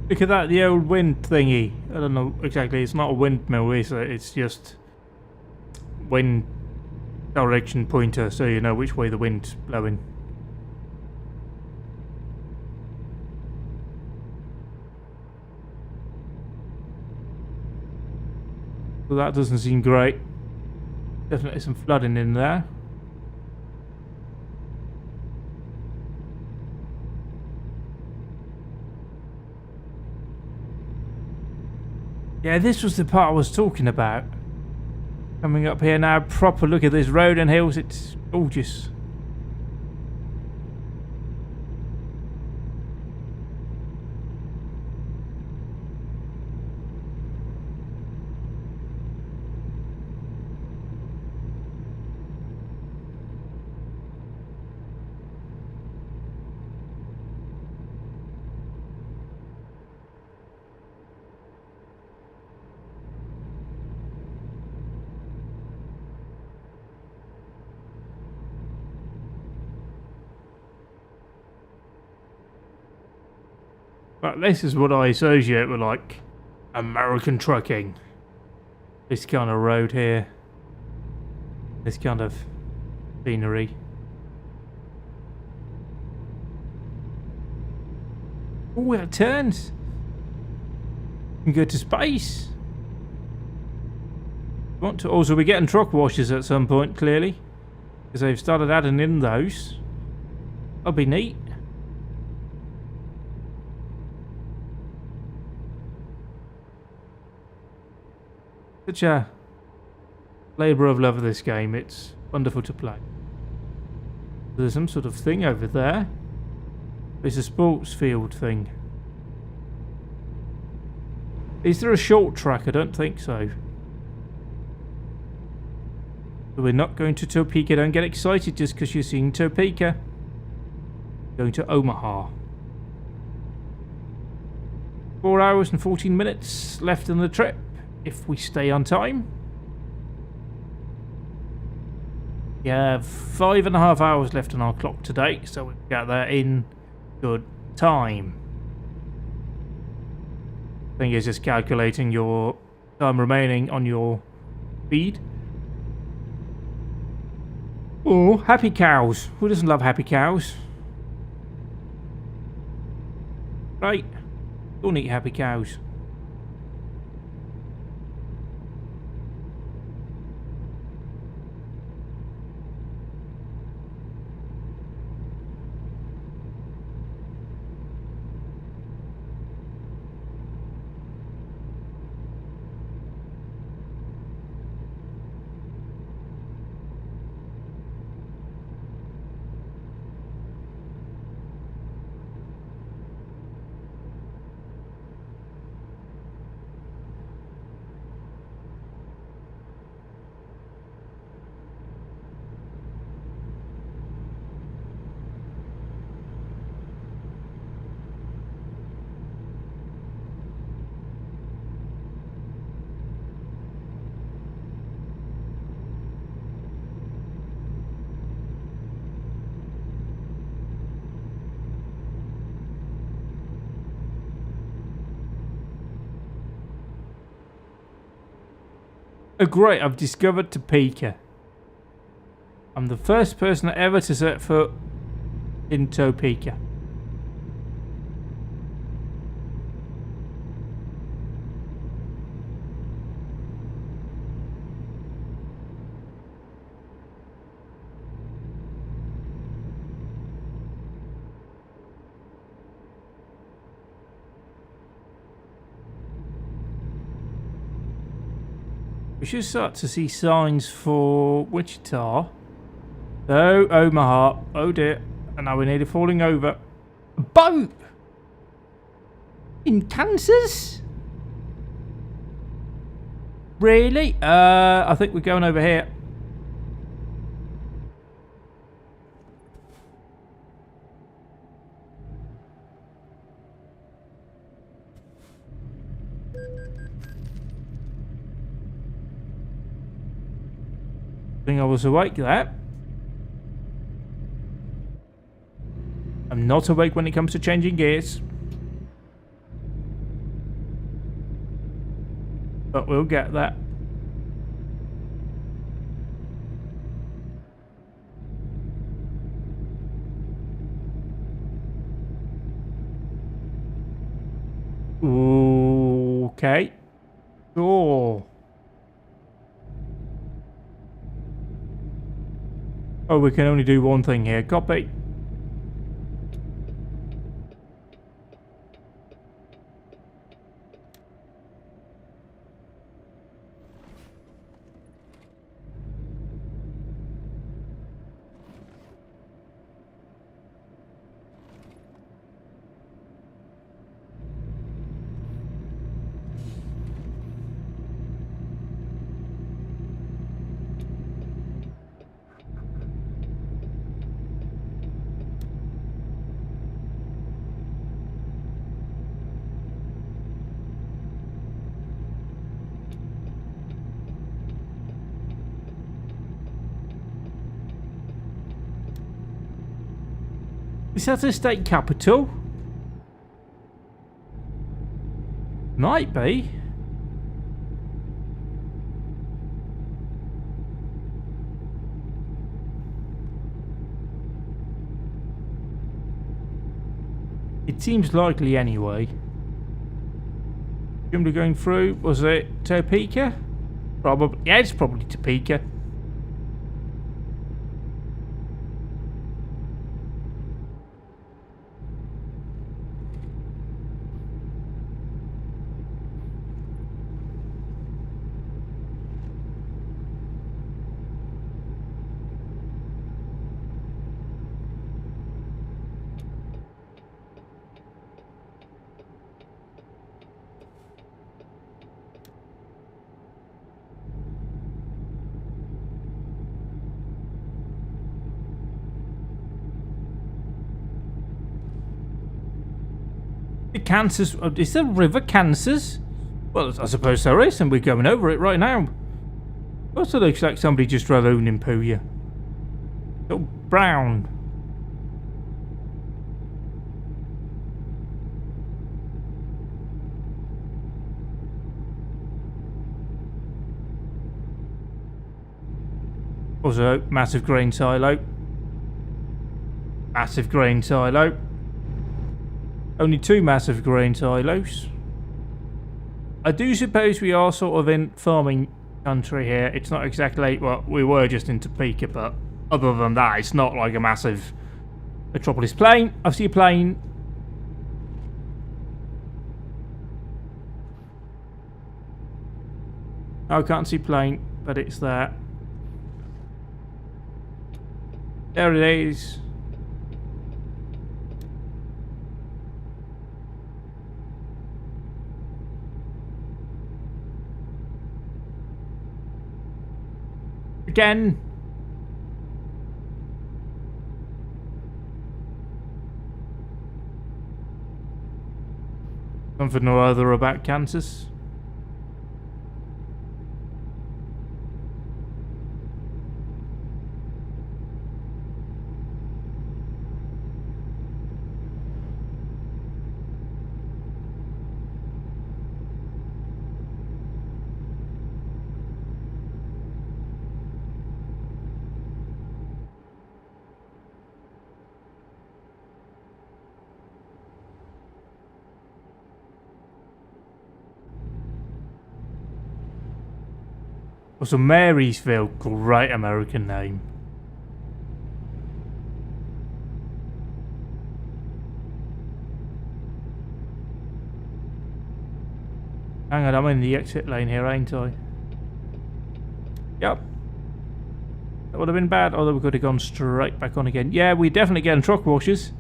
Look at that, the old wind thingy. I don't know exactly, it's not a windmill, is it? It's just wind direction pointer, so you know which way the wind's blowing. So that doesn't seem great. Definitely some flooding in there. Yeah, this was the part I was talking about. Coming up here now, proper look at this road and hills, it's gorgeous. But this is what I associate with, like, American trucking. This kind of road here. This kind of scenery. Oh, it turns. You can go to space. Want to also be getting truck washers at some point, clearly. Because they've started adding in those. That'll be neat. Such a labour of love of this game. It's wonderful to play. There's some sort of thing over there. It's a sports field thing. Is there a short track? I don't think so. But we're not going to Topeka. Don't get excited just because you're seeing Topeka. Going to Omaha. 4 hours and 14 minutes left on the trip. If we stay on time. Yeah, 5.5 hours left on our clock today, so we've got that in good time. I think it's just calculating your time remaining on your feed. Oh, happy cows. Who doesn't love happy cows? Right. Don't eat happy cows. Oh great, I've discovered Topeka. I'm the first person ever to set foot in Topeka. We should start to see signs for Wichita. Oh, Omaha. Oh dear. And now we're nearly falling over. A boat! In Kansas? Really? I think we're going over here. I think I was awake there. I'm not awake when it comes to changing gears. But we'll get that. Okay. Sure. Oh, we can only do one thing here. Copy. Is that the state capital? Might be. It seems likely anyway. Jim going through, was it Topeka? Probably. Yeah, it's probably Topeka. Kansas, is there River Kansas? Well, I suppose there is, and we're going over it right now. Also looks like somebody just drove own in Puya. Oh, brown. Also, massive grain silo. Massive grain silo. Only 2 massive grain silos. I do suppose we are sort of in farming country here. It's not exactly, well, we were just in Topeka, but other than that, it's not like a massive metropolis. Plane, I see a plane. I can't see plane, but it's there. There it is. Again. Something or other about Kansas. Also, Marysville, great American name. Hang on, I'm in the exit lane here, ain't I? Yep. That would have been bad, although we could have gone straight back on again. Yeah, we're definitely getting truck washers.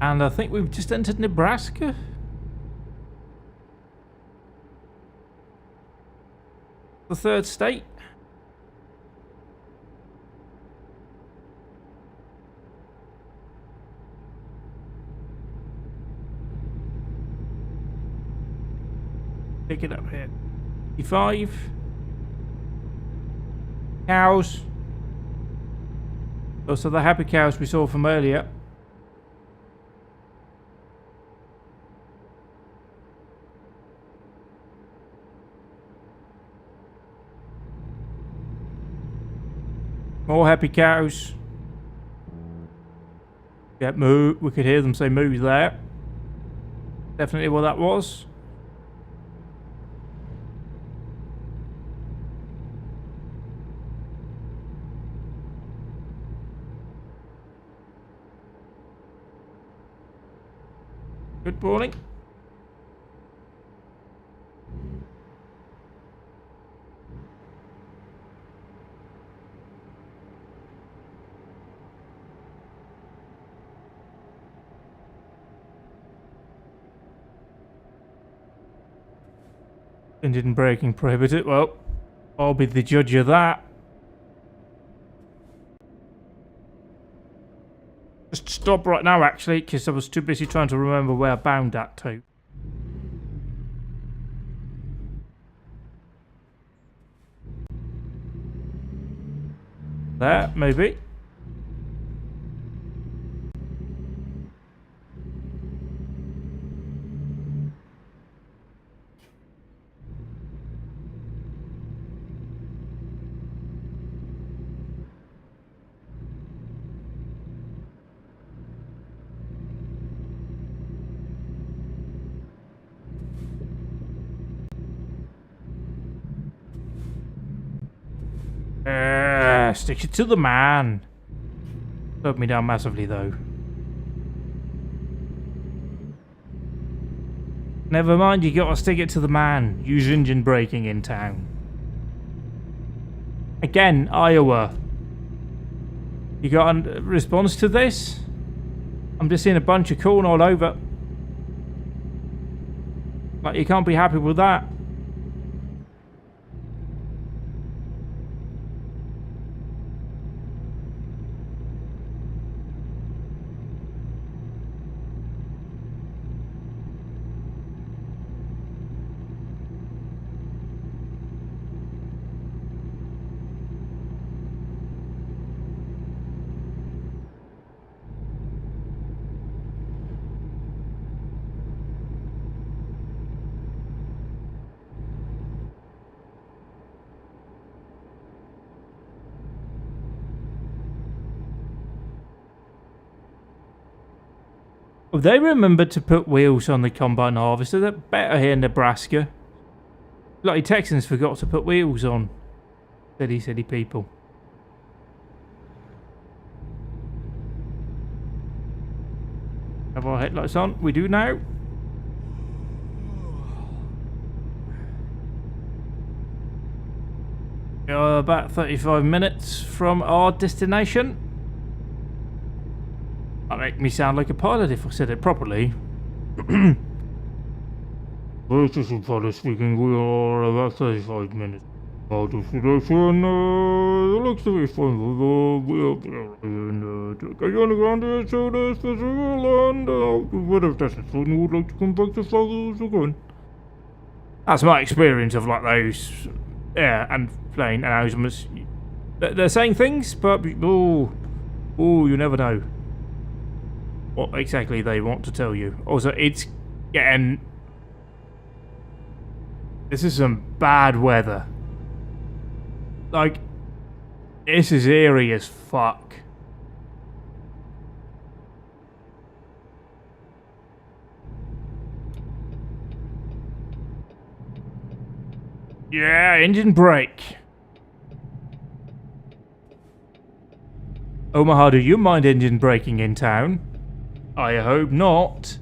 And I think we've just entered Nebraska. The third state. Pick it up here. 55. Cows. Those are the happy cows we saw from earlier. More happy cows. Yeah, moo. We could hear them say moo there. Definitely what that was. Good morning. Engine braking prohibited. Well, I'll be the judge of that. Just stop right now, actually, because I was too busy trying to remember where I bound that to. There, maybe. Stick it to the man. Slowed me down massively, though. Never mind, you gotta stick it to the man. Use engine braking in town. Again, Iowa. You got a response to this? I'm just seeing a bunch of corn all over. Like, you can't be happy with that. Well, they remembered to put wheels on the combine harvester. They're better here in Nebraska. Bloody Texans forgot to put wheels on. Silly people. Have our headlights on? We do now. We are about 35 minutes from our destination. That make me sound like a pilot if I said it properly. British pilot speaking, we are about 35 minutes. Our destination, it looks to be fun. We'll be on the ground here to the festival, and what if that's not fun, you would like to come back to follow us again. That's my experience of like those, yeah, and playing announcements. They're saying things, but you never know what exactly they want to tell you. Also, it's getting... This is some bad weather. Like, this is eerie as fuck. Yeah, engine brake. Omaha, do you mind engine braking in town? I hope not.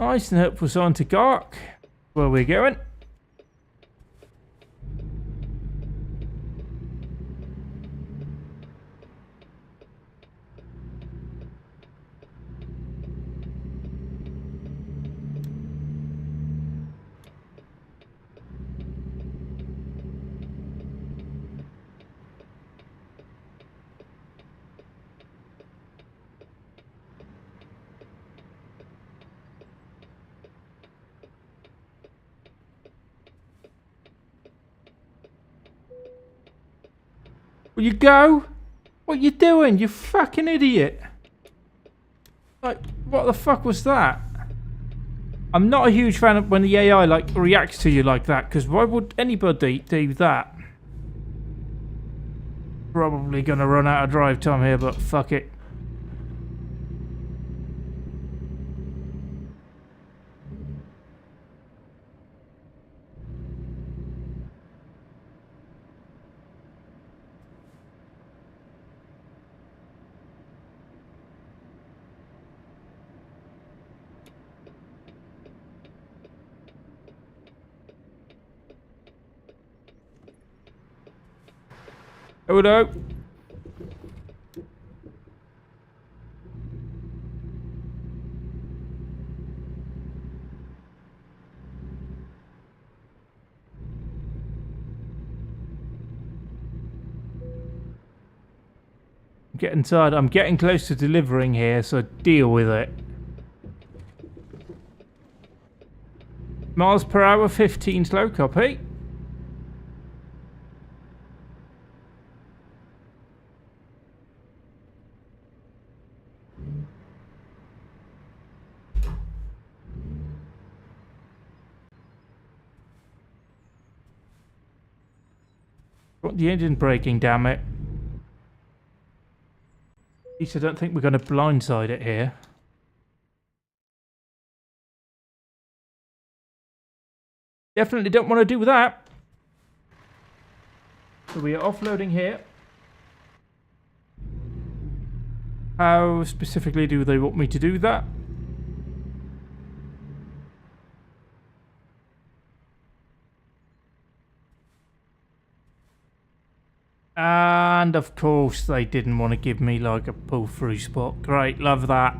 Nice, and up was on to Gark. Where we're going. Will you go? What you doing? You fucking idiot. Like, what the fuck was that? I'm not a huge fan of when the AI, like, reacts to you like that, because why would anybody do that? Probably gonna run out of drive time here, but fuck it. Hello. I'm getting tired. I'm getting close to delivering here, so deal with it. Miles per hour, 15 slow, copy. Got the engine braking, damn it. At least I don't think we're going to blindside it here. Definitely don't want to do that. So we are offloading here. How specifically do they want me to do that? And of course they didn't want to give me like a pull-through spot. Great, love that.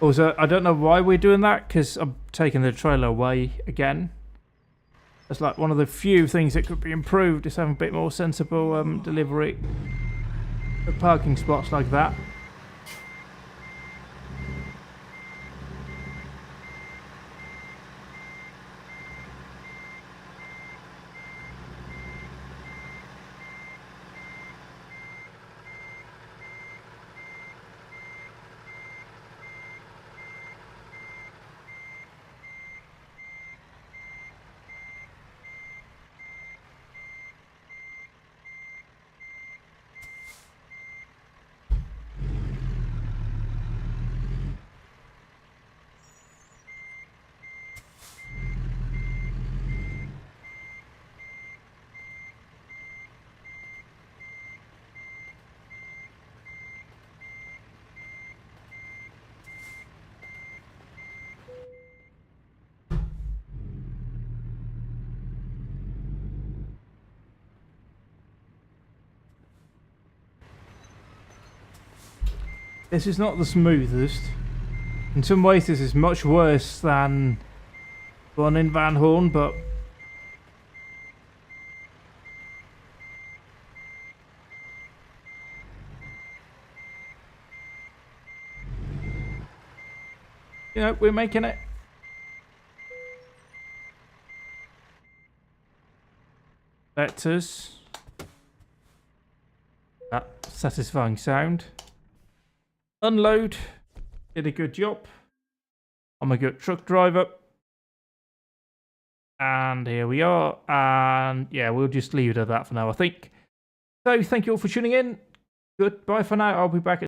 Also, I don't know why we're doing that, because I'm taking the trailer away again. That's like one of the few things that could be improved, is having a bit more sensible delivery of parking spots like that. This is not the smoothest. In some ways this is much worse than one in Van Horn, but you know, we're making it. Letters. That satisfying sound. Unload. Did a good job. I'm a good truck driver. And here we are. And yeah, we'll just leave it at that for now, I think. So thank you all for tuning in. Goodbye for now. I'll be back at